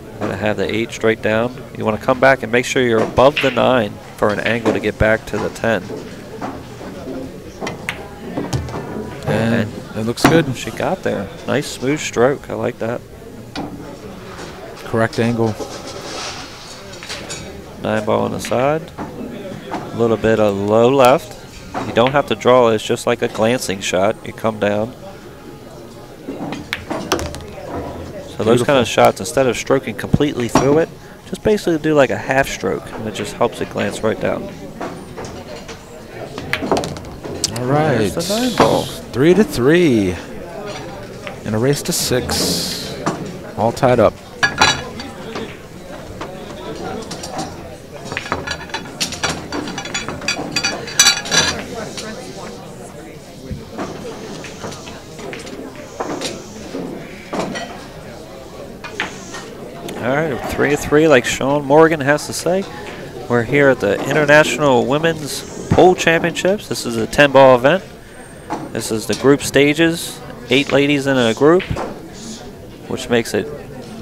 You're going to have the 8 straight down. You want to come back and make sure you're above the 9 for an angle to get back to the 10. And it looks good. She got there. Nice smooth stroke. I like that. Correct angle. 9-ball on the side. A little bit of low left. You don't have to draw it. It's just like a glancing shot. You come down. So those kind of shots, instead of stroking completely through it, just basically do like a half stroke, and it just helps it glance right down. All right. There's the 9-ball. 3-3. And a race to 6. All tied up. All right, 3-3, like Sean Morgan has to say. We're here at the International Women's Pool Championships. This is a 10-ball event. This is the group stages. 8 ladies in a group, which makes it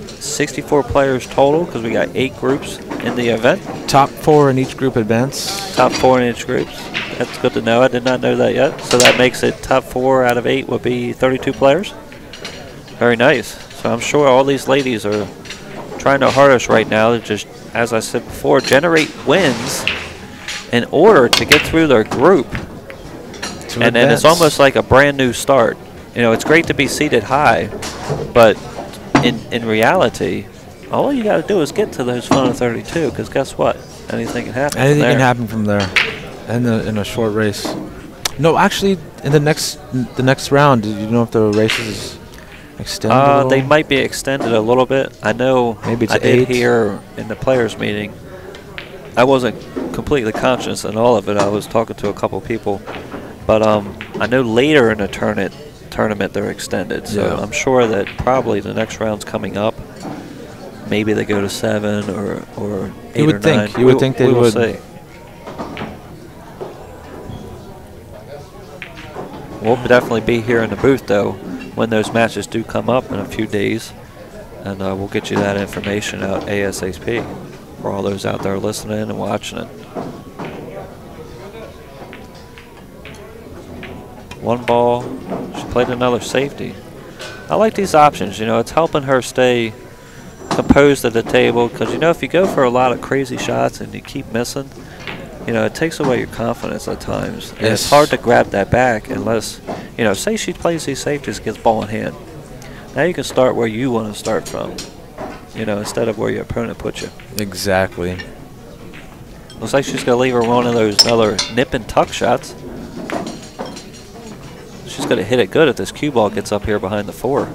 64 players total because we got 8 groups in the event. Top 4 in each group advance. Top 4 in each group. That's good to know. I did not know that yet. So that makes it top 4 out of 8 would be 32 players. Very nice. So I'm sure all these ladies are trying their hardest right now to just, as I said before, generate wins in order to get through their group. And then it's almost like a brand new start. You know, it's great to be seated high, but in reality, all you got to do is get to those final 32, because guess what? Anything can happen. Anything can happen from there, in a short race. No, actually, in the next round, did you know if the race is extended? They might be extended a little bit. I know. Maybe it's I 8. did hear in the players' meeting. I wasn't completely conscious in all of it. I was talking to a couple people, but I know later in the tournament they're extended. So yeah. I'm sure that probably the next round's coming up. Maybe they go to 7 or 8 or 9. You would think they would. We'll see. We'll definitely be here in the booth, though, when those matches do come up in a few days, and we'll get you that information out ASAP for all those out there listening and watching it. 1 ball. She played another safety. I like these options. You know, it's helping her stay composed at the table, because, you know, if you go for a lot of crazy shots and you keep missing, you know, it takes away your confidence at times. And it's hard to grab that back unless, you know, say she plays these safeties, gets ball in hand. Now you can start where you want to start from, you know, instead of where your opponent puts you. Exactly. Looks like she's going to leave her one of those another nip and tuck shots. She's going to hit it good if this cue ball gets up here behind the 4.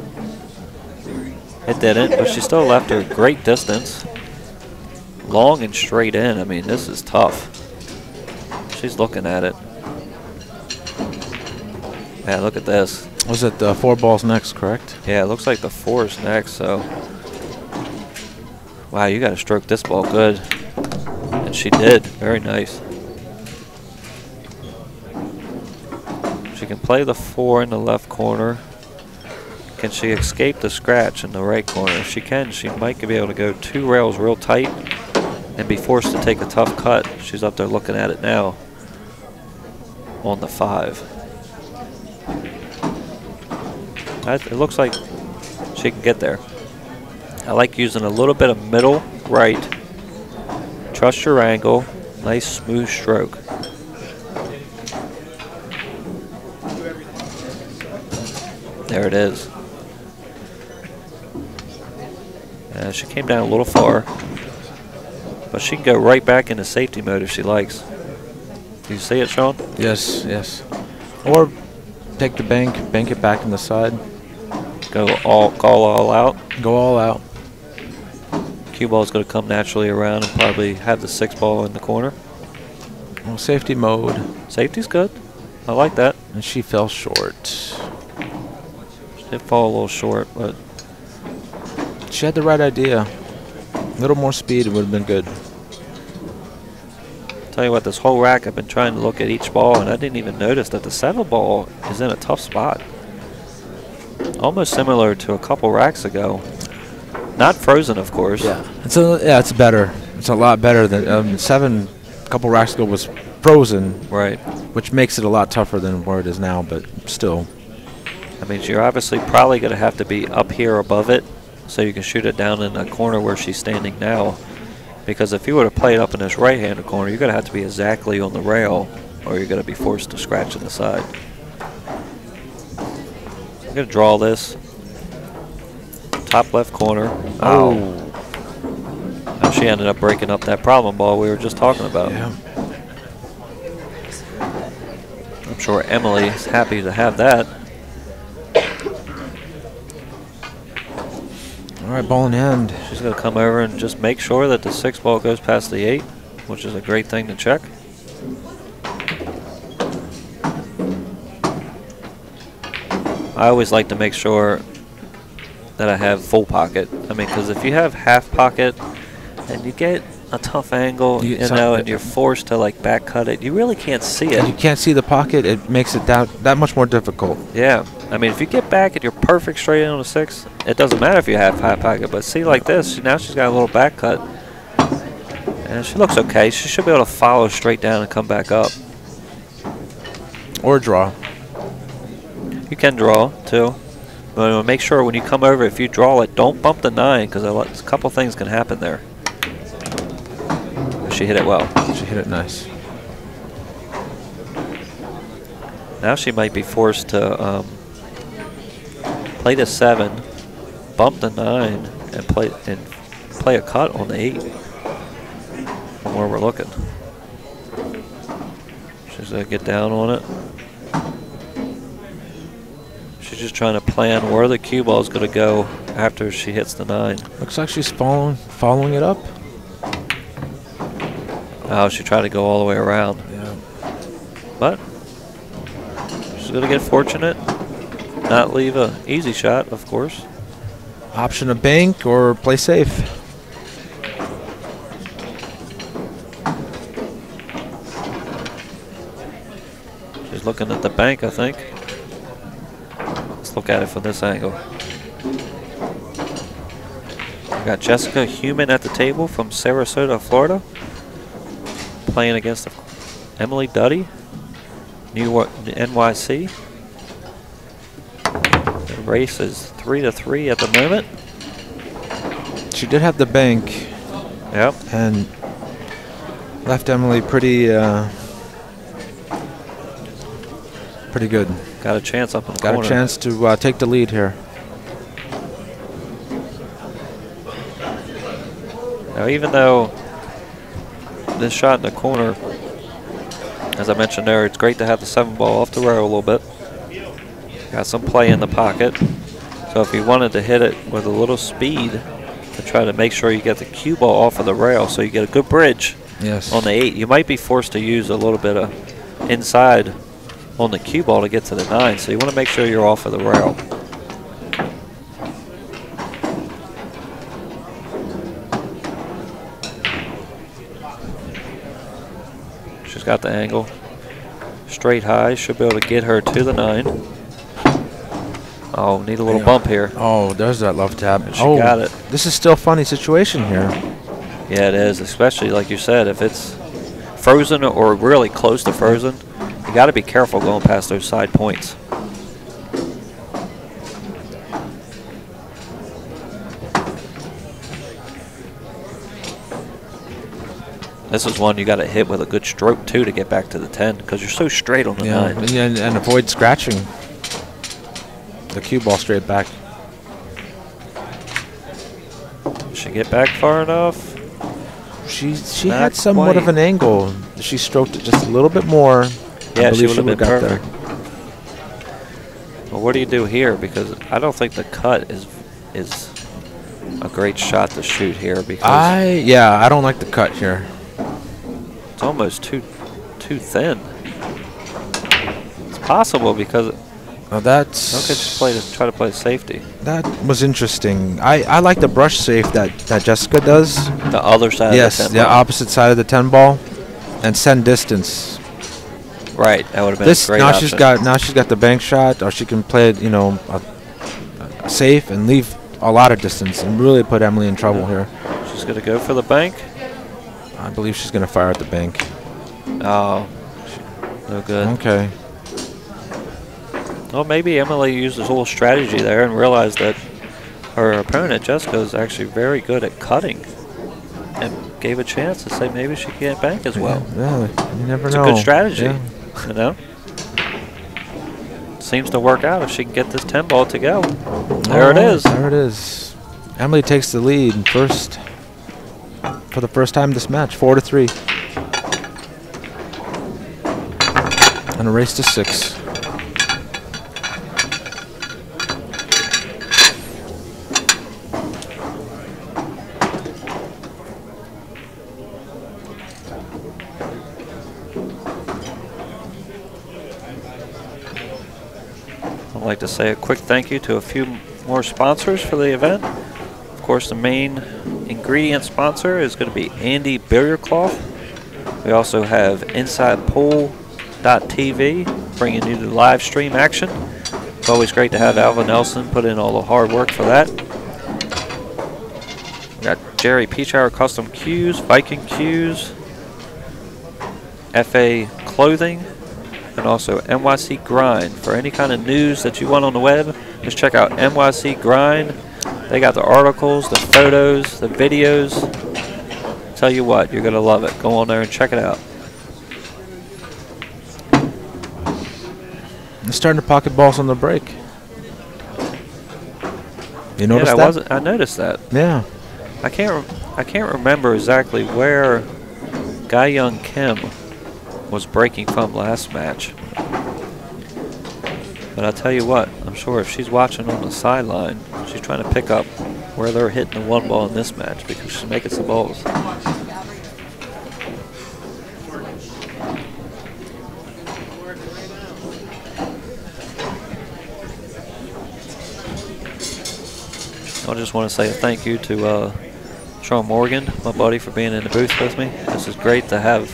It didn't, but she still left her great distance. Long and straight in. I mean, this is tough. She's looking at it. Yeah, look at this. Was it the 4 balls next, correct? Yeah, it looks like the 4 is next, so. Wow, you got to stroke this ball good. And she did. Very nice. She can play the 4 in the left corner. Can she escape the scratch in the right corner? If she can, she might be able to go 2 rails real tight and be forced to take a tough cut. She's up there looking at it now on the 5. It looks like she can get there. I like using a little bit of middle right. Trust your angle. Nice smooth stroke. There it is. She came down a little far, but she can go right back into safety mode if she likes. Do you see it, Sean? Yes, yes. Or take the bank it back in the side. Go all out. Go all out. Cue ball is going to come naturally around and probably have the 6 ball in the corner. Well, safety mode. Safety's good. I like that. And she fell short. She did fall a little short, but she had the right idea. A little more speed, it would have been good. Tell you what, this whole rack I've been trying to look at each ball, and I didn't even notice that the 7 ball is in a tough spot. Almost similar to a couple racks ago. Not frozen, of course. Yeah, it's better. It's a lot better than 7. A couple racks ago was frozen. Right. Which makes it a lot tougher than where it is now, but still. I mean, you're obviously probably going to have to be up here above it so you can shoot it down in the corner where she's standing now. Because if you were to play it up in this right-handed corner, you're going to have to be exactly on the rail, or you're going to be forced to scratch in the side. I'm going to draw this. Top left corner. Oh. And she ended up breaking up that problem ball we were just talking about. Yeah. I'm sure Emily is happy to have that. All right, ball in hand. She's going to come over and just make sure that the 6 ball goes past the 8, which is a great thing to check. I always like to make sure that I have full pocket. I mean, because if you have half pocket and you get a tough angle, and you're forced to like back cut it, you really can't see it. You can't see the pocket. It makes it that much more difficult. Yeah. I mean, if you get back and you're perfect straight in on a 6, it doesn't matter if you have high pocket. But see, like this, now she's got a little back cut. And she looks okay. She should be able to follow straight down and come back up. Or draw. You can draw, too. But make sure when you come over, if you draw it, don't bump the 9, because a couple things can happen there. She hit it well. She hit it nice. Now she might be forced to play the 7, bump the 9, and play a cut on the 8 from where we're looking. She's going to get down on it. She's just trying to plan where the cue ball is going to go after she hits the 9. Looks like she's following it up. Oh, she tried to go all the way around. Yeah. But she's going to get fortunate. Not leave an easy shot, of course. Option a bank or play safe. She's looking at the bank, I think. Let's look at it from this angle. We got Jessica Human at the table from Sarasota, Florida, playing against Emily Duddy, NYC. The race is 3-3 at the moment. She did have the bank. Yep. And left Emily pretty good. Got a chance up in the Got corner. a chance to take the lead here. Now, even though this shot in the corner, as I mentioned there, it's great to have the 7 ball off the rail a little bit. Got some play in the pocket. So if you wanted to hit it with a little speed to try to make sure you get the cue ball off of the rail so you get a good bridge on the 8, you might be forced to use a little bit of inside on the cue ball to get to the 9. So you want to make sure you're off of the rail. She's got the angle. Straight high. Should be able to get her to the 9. Oh, need a little bump here. Oh, there's that love tap. And she got it. This is still a funny situation here. Yeah, it is, especially like you said, if it's frozen or really close to frozen, you got to be careful going past those side points. This is one you got to hit with a good stroke too to get back to the 10 because you're so straight on the 9. And avoid scratching the cue ball straight back. She get back far enough? She had somewhat of an angle. She stroked it just a little bit more. Yeah, she would have been perfect. Well, what do you do here? Because I don't think the cut is a great shot to shoot here. Because I don't like the cut here. It's almost too thin. It's possible because. Oh, that's. Okay, just try to play safety. That was interesting. I like the brush safe that Jessica does. The other side. Yes, of the 10 the ball. opposite side of the 10 ball, and send distance. Right, that would have been a great option. Now she's got the bank shot, or she can play it, safe and leave a lot of distance and really put Emily in trouble here. She's gonna go for the bank. I believe she's gonna fire at the bank. Oh, no good. Okay. Well, maybe Emily used this whole strategy there and realized that her opponent, Jessica, is actually very good at cutting, and gave a chance to say maybe she can't bank as well. Yeah, you never know. It's a good strategy, yeah. you know? Seems to work out if she can get this 10 ball to go. There it is. There it is. Emily takes the lead first for the first time this match, 4-3. And a race to 6. I'd like to say a quick thank you to a few more sponsors for the event. Of course, the main ingredient sponsor is going to be Andy Billiard Cloth. We also have InsidePool.tv bringing you the live stream action. It's always great to have Alvin Nelson put in all the hard work for that. We got Jerry Peachhour Custom Cues, Viking Cues, FA Clothing, and also NYC Grind. For any kind of news that you want on the web, just check out NYC Grind. They got the articles, the photos, the videos. Tell you what, you're going to love it. Go on there and check it out. They're starting to pocket balls on the break. You noticed that? I noticed that. Yeah. I can't remember exactly where Guy Young Kim was breaking from last match. But I'll tell you what, I'm sure if she's watching on the sideline, she's trying to pick up where they're hitting the 1 ball in this match because she's making some balls. I just want to say a thank you to Sean Morgan, my buddy, for being in the booth with me. This is great to have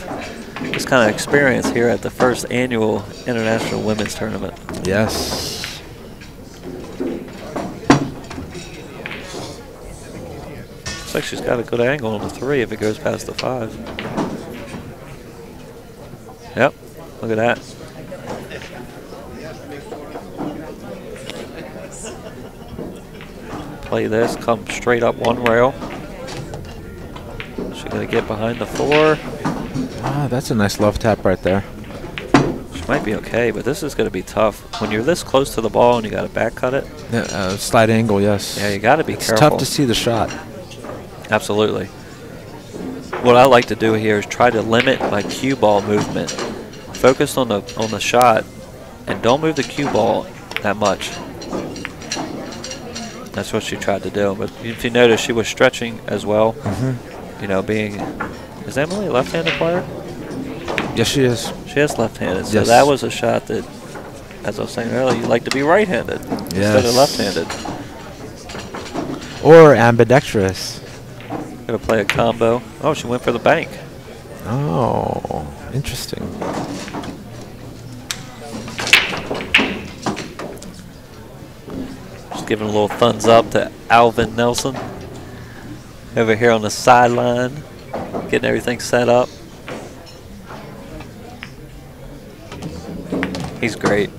this kind of experience here at the first annual International Women's Tournament. Yes. Looks like she's got a good angle on the 3 if it goes past the 5. Yep, look at that. Play this, come straight up 1 rail. She's going to get behind the 4. Ah, that's a nice love tap right there. She might be okay, but this is going to be tough. When you're this close to the ball and you got to back cut it. Yeah, slight angle, yes. Yeah, you got to be it's careful. It's tough to see the shot. Absolutely. What I like to do here is try to limit my cue ball movement. Focus on the shot and don't move the cue ball that much. That's what she tried to do. But if you notice, she was stretching as well. You know, is Emily a left-handed player? Yes, she is. She is left-handed. So yes. that was a shot that, as I was saying earlier, you like to be right-handed instead of left-handed. Or ambidextrous. Gonna play a combo. Oh, she went for the bank. Oh, interesting. Just giving a little thumbs up to Alvin Nelson over here on the sideline, getting everything set up. He's great.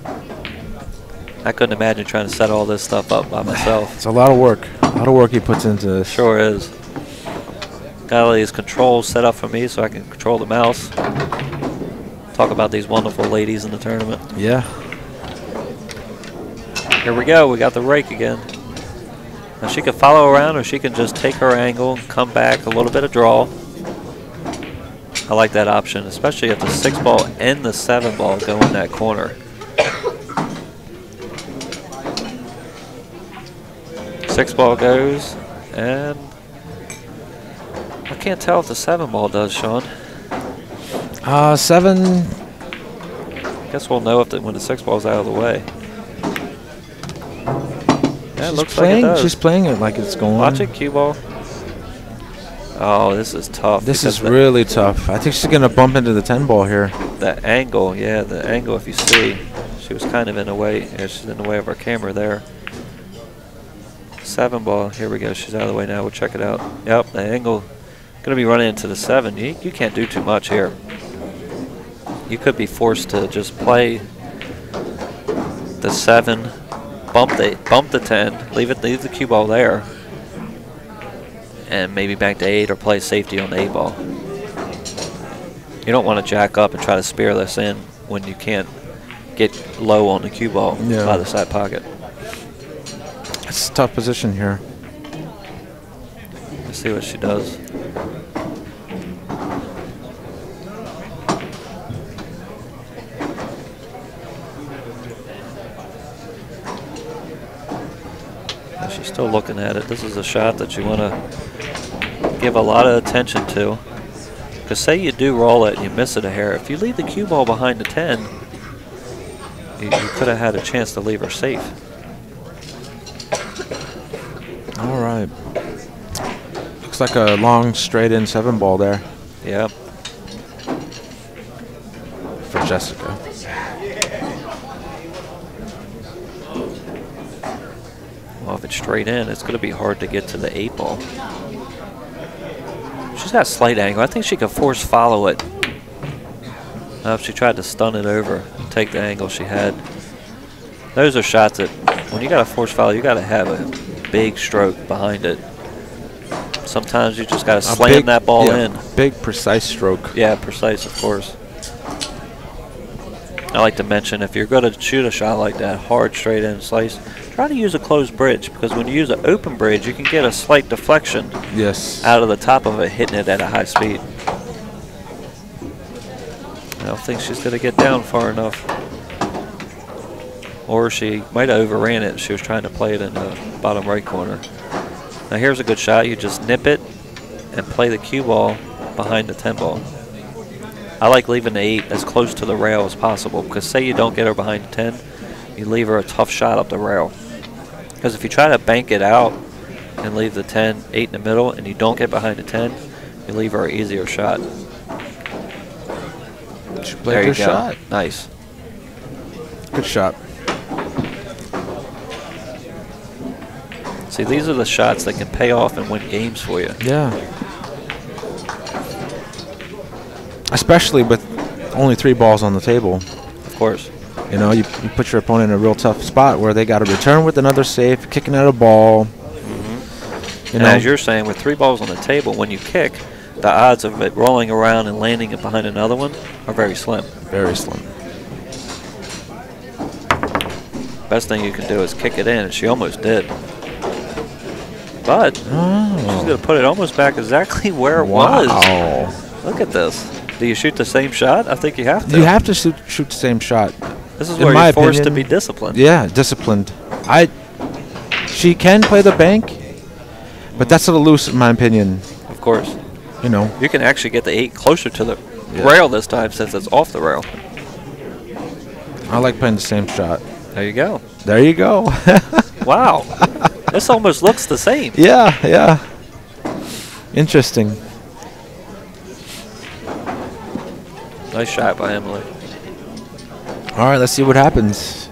I couldn't imagine trying to set all this stuff up by myself. It's a lot of work. A lot of work he puts into this. Sure is. Got all these controls set up for me so I can control the mouse. Talk about these wonderful ladies in the tournament. Yeah. Here we go. We got the rake again. Now she can follow around or she can just take her angle and come back, a little bit of draw. I like that option, especially if the 6 ball and the 7 ball go in that corner. Six ball goes, and I can't tell if the 7 ball does, Sean. 7. Guess we'll know if when the 6 ball's out of the way. Yeah, it looks like it does. She's playing it like it's going. Watch it, cue ball. Oh, this is tough. This is really tough. I think she's going to bump into the 10 ball here. The angle, yeah, the angle, if you see, she was kind of in the way. Yeah, she's in the way of our camera there. 7 ball, here we go. She's out of the way now. We'll check it out. Yep, the angle going to be running into the 7. You can't do too much here. You could be forced to just play the 7, bump the 10, leave the cue ball there, and maybe bank the 8 or play safety on the 8 ball. You don't want to jack up and try to spear this in when you can't get low on the cue ball by the side pocket. It's a tough position here. Let's see what she does. She's still looking at it. This is a shot that you want to give a lot of attention to. Because say you do roll it and you miss it a hair. If you leave the cue ball behind the 10, you could have had a chance to leave her safe. All right. Looks like a long straight-in 7 ball there. Yeah. For Jessica. Well, if it's straight in, it's going to be hard to get to the 8 ball. She's got a slight angle. I think she could force follow it. If she tried to stun it over and take the angle she had. Those are shots that, when you got a force follow, you got to have a big stroke behind it. Sometimes you just got to slam that ball in. Big, precise stroke. Yeah, precise, of course. I like to mention, if you're going to shoot a shot like that, hard, straight in slice, try to use a closed bridge, because when you use an open bridge, you can get a slight deflection out of the top of it, hitting it at a high speed. I don't think she's going to get down far enough. Or she might have overran it. She was trying to play it in the bottom right corner. Now here's a good shot. You just nip it and play the cue ball behind the 10 ball. I like leaving the 8 as close to the rail as possible, because say you don't get her behind the 10, you leave her a tough shot up the rail. Because if you try to bank it out and leave the 10, 8 in the middle, and you don't get behind the 10, you leave her an easier shot. She played her shot. Nice. Good shot. See, these are the shots that can pay off and win games for you. Yeah. Especially with only 3 balls on the table. Of course. You know, you put your opponent in a real tough spot where they got to return with another safe, kicking out a ball. You know, as you're saying, with 3 balls on the table, when you kick, the odds of it rolling around and landing it behind another one are very slim. Very slim. Best thing you can do is kick it in, and she almost did. But she's going to put it almost back exactly where it was. Look at this. Do you shoot the same shot? I think you have to. You have to shoot the same shot. This is where you're forced to be disciplined. Yeah, disciplined. She can play the bank, but that's a little loose in my opinion. Of course. You know. You can actually get the 8 closer to the rail this time since it's off the rail. I like playing the same shot. There you go. There you go. Wow. This almost looks the same. Yeah, yeah. Interesting. Nice shot by Emily. All right, let's see what happens.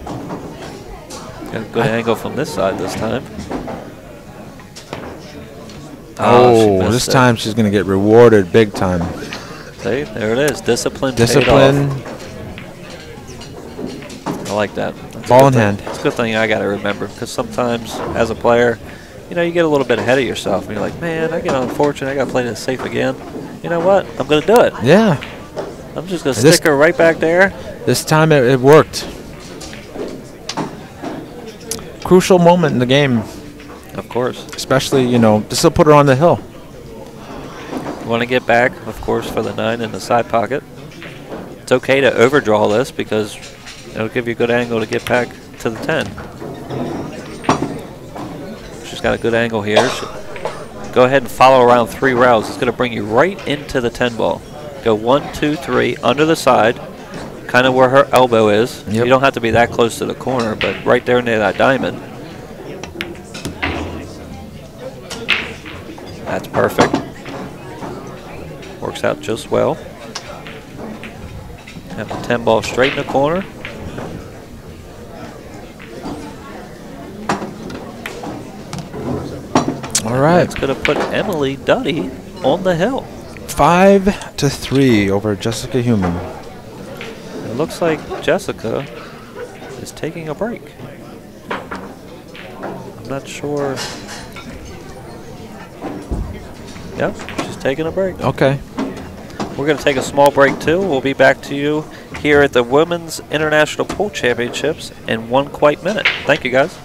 Got a good angle from this side this time. Oh, this time she's going to get rewarded big time. See, there it is. Discipline. Discipline. I like that. Ball in hand. It's a good thing I got to remember, because sometimes as a player, you know, you get a little bit ahead of yourself and you're like, man, I get unfortunate. I got to play this safe again. You know what? I'm going to do it. Yeah. I'm just going to stick her right back there. This time it worked. Crucial moment in the game. Of course. Especially, you know, this will put her on the hill. You want to get back, of course, for the 9 in the side pocket. It's okay to overdraw this because it'll give you a good angle to get back to the 10. She's got a good angle here. Go ahead and follow around 3 rails. It's going to bring you right into the 10 ball. Go 1, 2, 3 under the side, kind of where her elbow is. Yep. You don't have to be that close to the corner, but right there near that diamond. That's perfect. Works out just well. Have the 10 ball straight in the corner. All right. It's going to put Emily Duddy on the hill. 5-3 over Jessica Human. It looks like Jessica is taking a break. I'm not sure. Yep, she's taking a break. Okay. We're going to take a small break too. We'll be back to you here at the Women's International Pool Championships in 1 quick minute. Thank you, guys.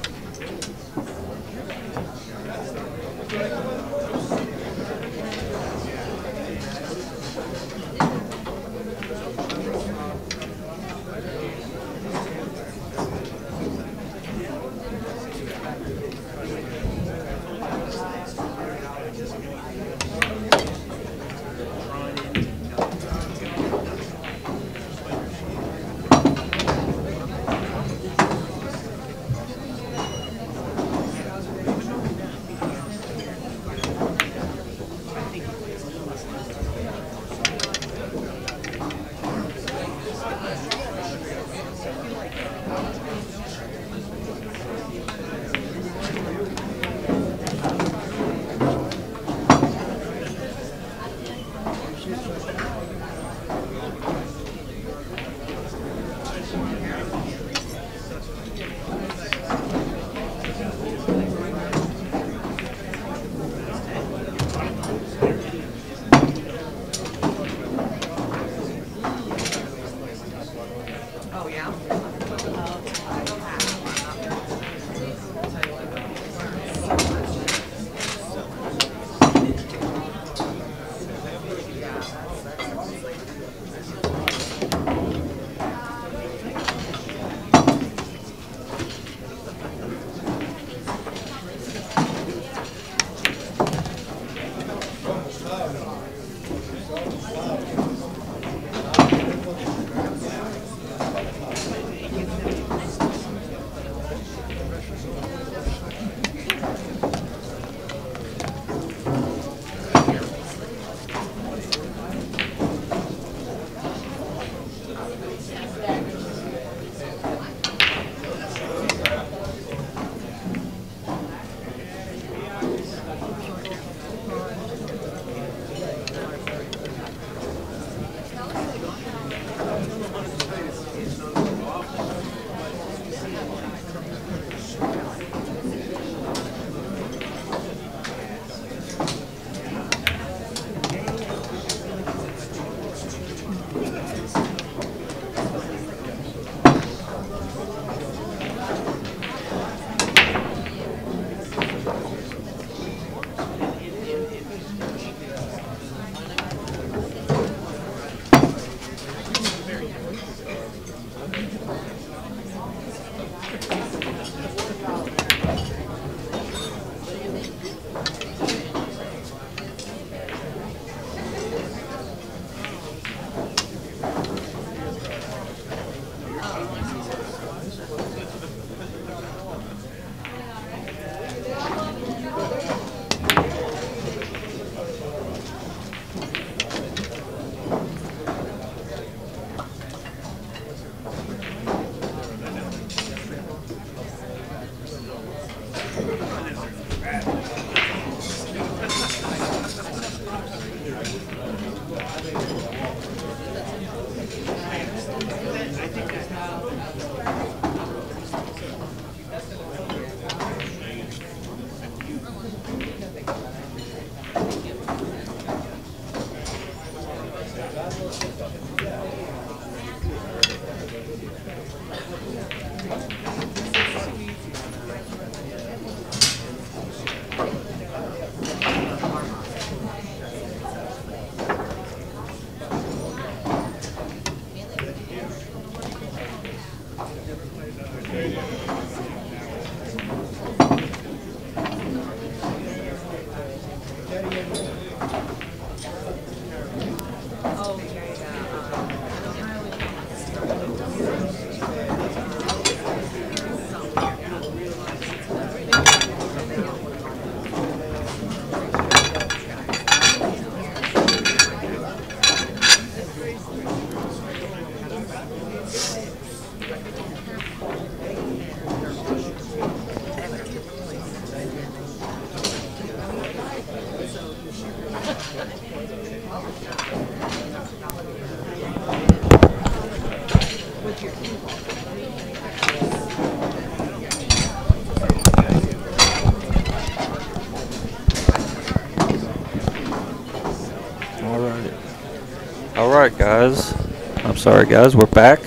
All right, guys. I'm sorry, guys. We're back.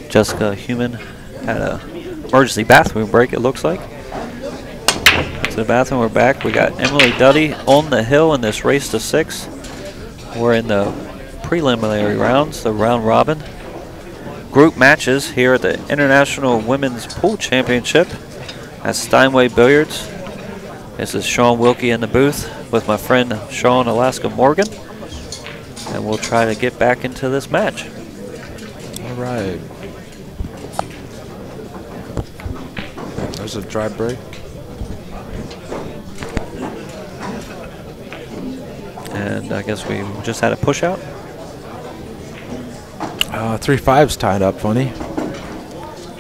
Jessica Human had a emergency bathroom break, it looks like. To the bathroom, we're back. We got Emily Duddy on the hill in this race to 6. We're in the preliminary rounds, the round robin. Group matches here at the International Women's Pool Championship at Steinway Billiards. This is Sean Wilkie in the booth with my friend Sean Alaska Morgan. And we'll try to get back into this match. All right. There's a dry break. And I guess we just had a push out. 3-5's tied up, funny.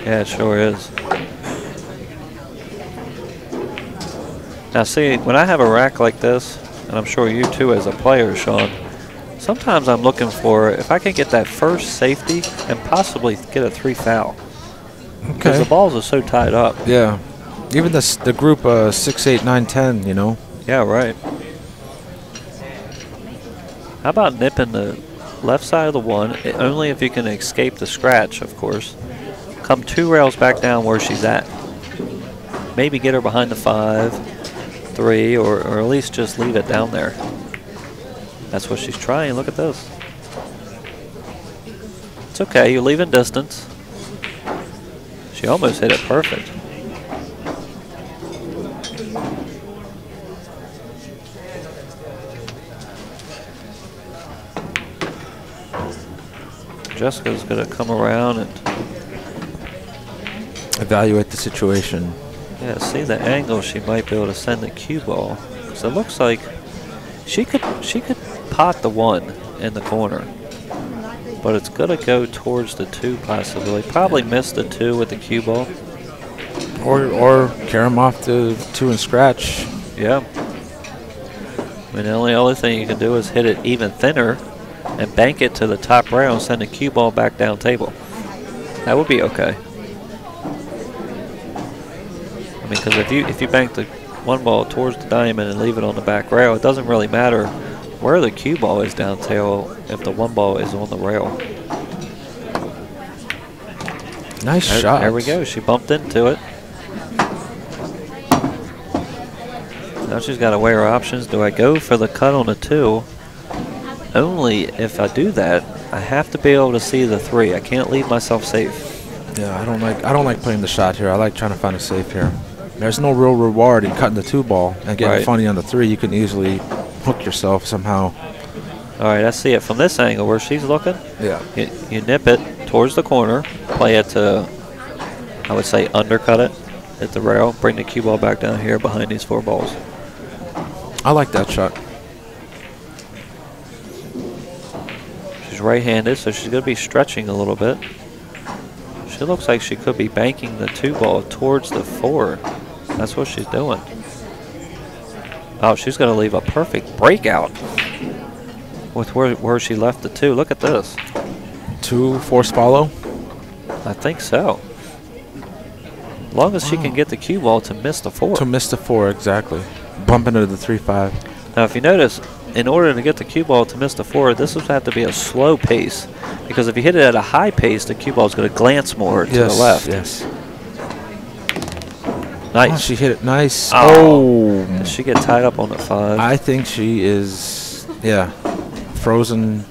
Yeah, it sure is. Now see, when I have a rack like this, and I'm sure you too as a player, Sean, sometimes I'm looking for if I can get that first safety and possibly get a 3 foul. Because the balls are so tied up. Yeah. Even the group 6, 8, 9, 10, you know. Yeah, right. How about nipping the left side of the 1, only if you can escape the scratch, of course. Come 2 rails back down where she's at. Maybe get her behind the 5, 3, or at least just leave it down there. That's what she's trying. Look at this. It's okay. You're leaving distance. She almost hit it perfect. Jessica's going to come around and evaluate the situation. Yeah, see the angle she might be able to send the cue ball. So it looks like she could pot the 1 in the corner, but it's going to go towards the 2 possibly. Probably miss the 2 with the cue ball. Or carry them off to 2 and scratch. Yeah. I mean, the only other thing you can do is hit it even thinner and bank it to the top rail and send the cue ball back down table. That would be okay. I mean, because if you bank the 1 ball towards the diamond and leave it on the back rail, it doesn't really matter where the cue ball is down tail if the 1 ball is on the rail. Nice shot. There we go. She bumped into it. Now she's got to weigh her options. Do I go for the cut on the 2? Only if I do that, I have to be able to see the 3. I can't leave myself safe. Yeah, I don't like playing the shot here. I like trying to find a safe here. There's no real reward in cutting the 2 ball and getting funny on the 3. You can easily hook yourself somehow. All right, I see it from this angle where she's looking. Yeah. You nip it towards the corner, play it to, I would say, undercut it at the rail, bring the cue ball back down here behind these 4 balls. I like that shot. She's right-handed, so she's going to be stretching a little bit. She looks like she could be banking the 2 ball towards the 4. That's what she's doing. Oh, she's going to leave a perfect breakout with where she left the 2. Look at this. 2 force follow? I think so. As long as she can get the cue ball to miss the 4. To miss the 4, exactly. Bump into the 3-5. Now, if you notice, in order to get the cue ball to miss the 4, this would have to be a slow pace. Because if you hit it at a high pace, the cue ball is going to glance more to the left. Yes. Nice. Oh, she hit it nice. Oh. Did she get tied up on the 5? I think she is, yeah, frozen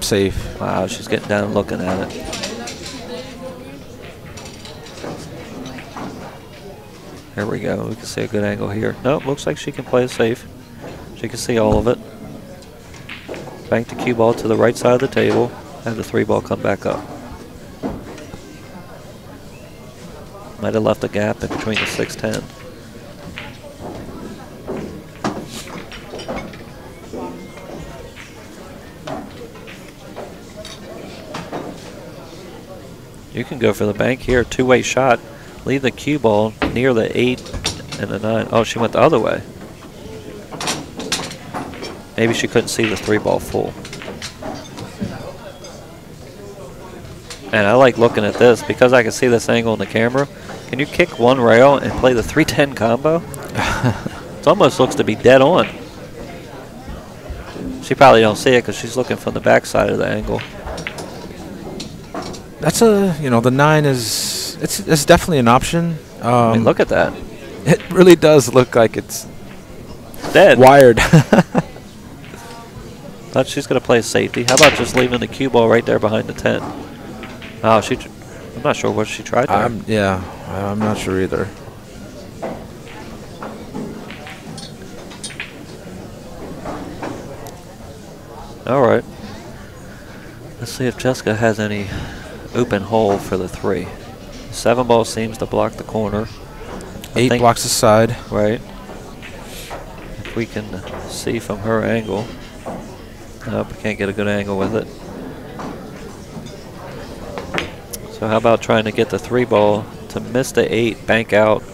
safe. Wow, she's getting down looking at it. There we go. We can see a good angle here. Nope, looks like she can play it safe. She can see all of it. Bank the cue ball to the right side of the table. Have the 3 ball come back up. Might have left a gap in between the 6-10. You can go for the bank here, 2-way shot. Leave the cue ball near the 8 and the 9. Oh, she went the other way. Maybe she couldn't see the 3 ball full. And I like looking at this because I can see this angle in the camera. Can you kick 1 rail and play the 3-10 combo? It almost looks to be dead on. She probably don't see it because she's looking from the backside of the angle. That's the 9 is, it's definitely an option. I mean, look at that. It really does look like it's dead. Wired. But she's going to play safety. How about just leaving the cue ball right there behind the 10? Oh, I'm not sure what she tried there. I'm not sure either. All right. Let's see if Jessica has any open hole for the 3. 7 ball seems to block the corner. 8 blocks the side. Right. If we can see from her angle. Nope, we can't get a good angle with it. So how about trying to get the 3 ball to miss the 8, bank out,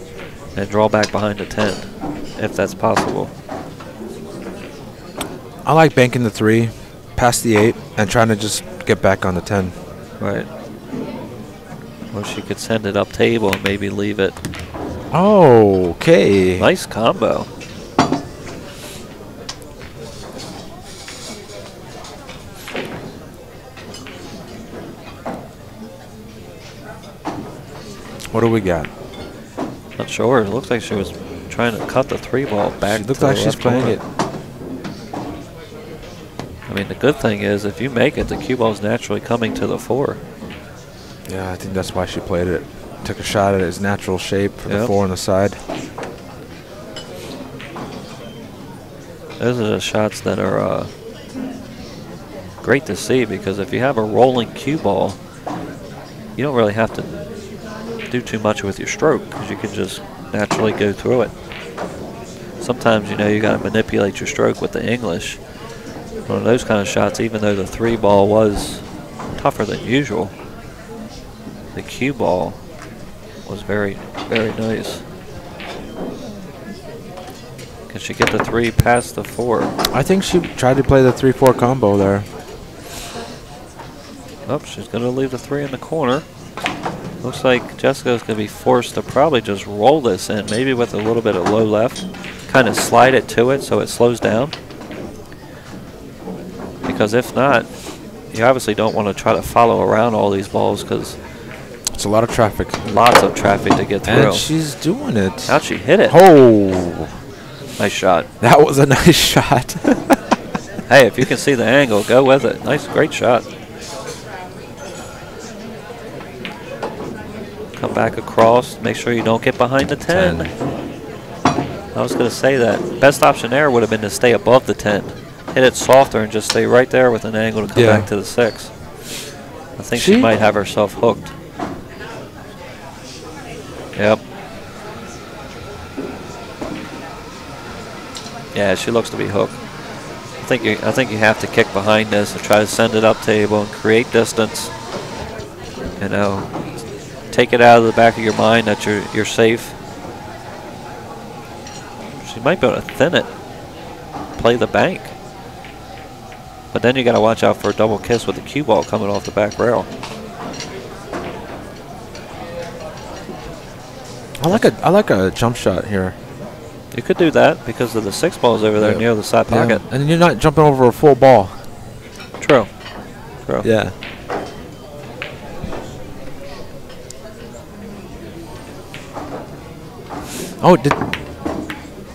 and draw back behind the 10, if that's possible. I like banking the 3, past the 8, and trying to just get back on the 10. Right. Or she could send it up table and maybe leave it. Oh, okay. Nice combo. What do we got? Not sure. It looks like she was trying to cut the 3 ball back. Looks like she's playing it. I mean, the good thing is if you make it, the cue ball's naturally coming to the 4. Yeah, I think that's why she played it. Took a shot at its natural shape for the 4 on the side. Those are the shots that are great to see, because if you have a rolling cue ball, you don't really have to do too much with your stroke, because you can just naturally go through it. Sometimes, you got to manipulate your stroke with the English. One of those kind of shots, even though the 3 ball was tougher than usual, the cue ball was very, very nice. Can she get the 3 past the 4? I think she tried to play the 3-4 combo there. Oh, she's going to leave the 3 in the corner. Looks like Jessica's going to be forced to probably just roll this in, maybe with a little bit of low left. Kind of slide it to it so it slows down. Because if not, you obviously don't want to try to follow around all these balls, because it's a lot of traffic. Lots of traffic to get through. And she's doing it. How'd she hit it? Oh. Nice shot. That was a nice shot. Hey, if you can see the angle, go with it. Nice, great shot. Come back across. Make sure you don't get behind the 10. I was going to say that. Best option there would have been to stay above the 10. Hit it softer and just stay right there with an angle to come back to the 6. I think she might have herself hooked. Yep. Yeah, she looks to be hooked. I think you have to kick behind this and try to send it up table and create distance. Take it out of the back of your mind that you're safe. She might be able to thin it. Play the bank. But then you got to watch out for a double kiss with the cue ball coming off the back rail. I like a jump shot here. You could do that because of the 6 balls over there near the side pocket. And you're not jumping over a full ball. True. True. Yeah.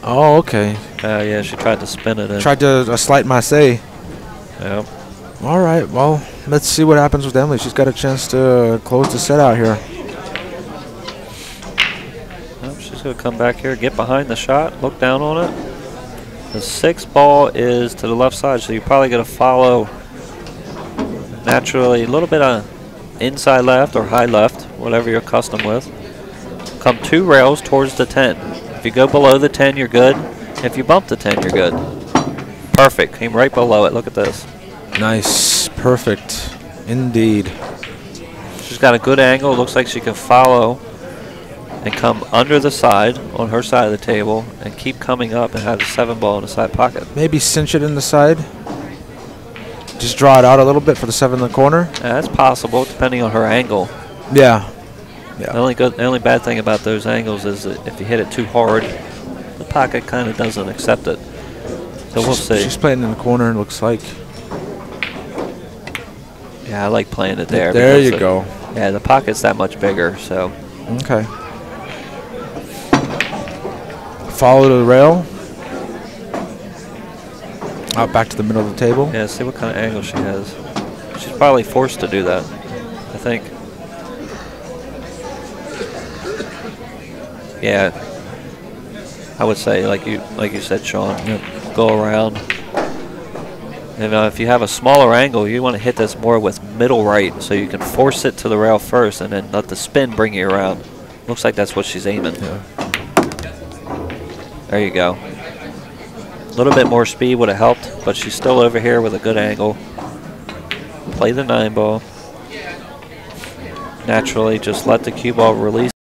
Oh, okay. Yeah, she tried to spin it in. Tried to slight Marseille. Yep. All right, well, let's see what happens with Emily. She's got a chance to close the set out here. Yep, she's going to come back here, get behind the shot, look down on it. The 6 ball is to the left side, so you're probably going to follow naturally a little bit on inside left or high left, whatever you're accustomed with. Come 2 rails towards the 10. If you go below the 10, you're good. If you bump the 10, you're good. Perfect. Came right below it. Look at this. Nice. Perfect. Indeed. She's got a good angle. Looks like she can follow and come under the side on her side of the table and keep coming up and have the 7 ball in the side pocket. Maybe cinch it in the side. Just draw it out a little bit for the 7 in the corner. Yeah, that's possible, depending on her angle. Yeah. The only bad thing about those angles is that if you hit it too hard, the pocket kind of doesn't accept it. So we'll see. She's playing in the corner, it looks like. Yeah, I like playing it there. There you go. Yeah, the pocket's that much bigger, so. Okay. Follow the rail. Out back to the middle of the table. Yeah, see what kind of angle she has. She's probably forced to do that, I think. Yeah, I would say like you said, Sean. Yep. Go around. And if you have a smaller angle, you want to hit this more with middle right, so you can force it to the rail first, and then let the spin bring you around. Looks like that's what she's aiming. Yeah. There you go. A little bit more speed would have helped, but she's still over here with a good angle. Play the 9 ball. Naturally, just let the cue ball release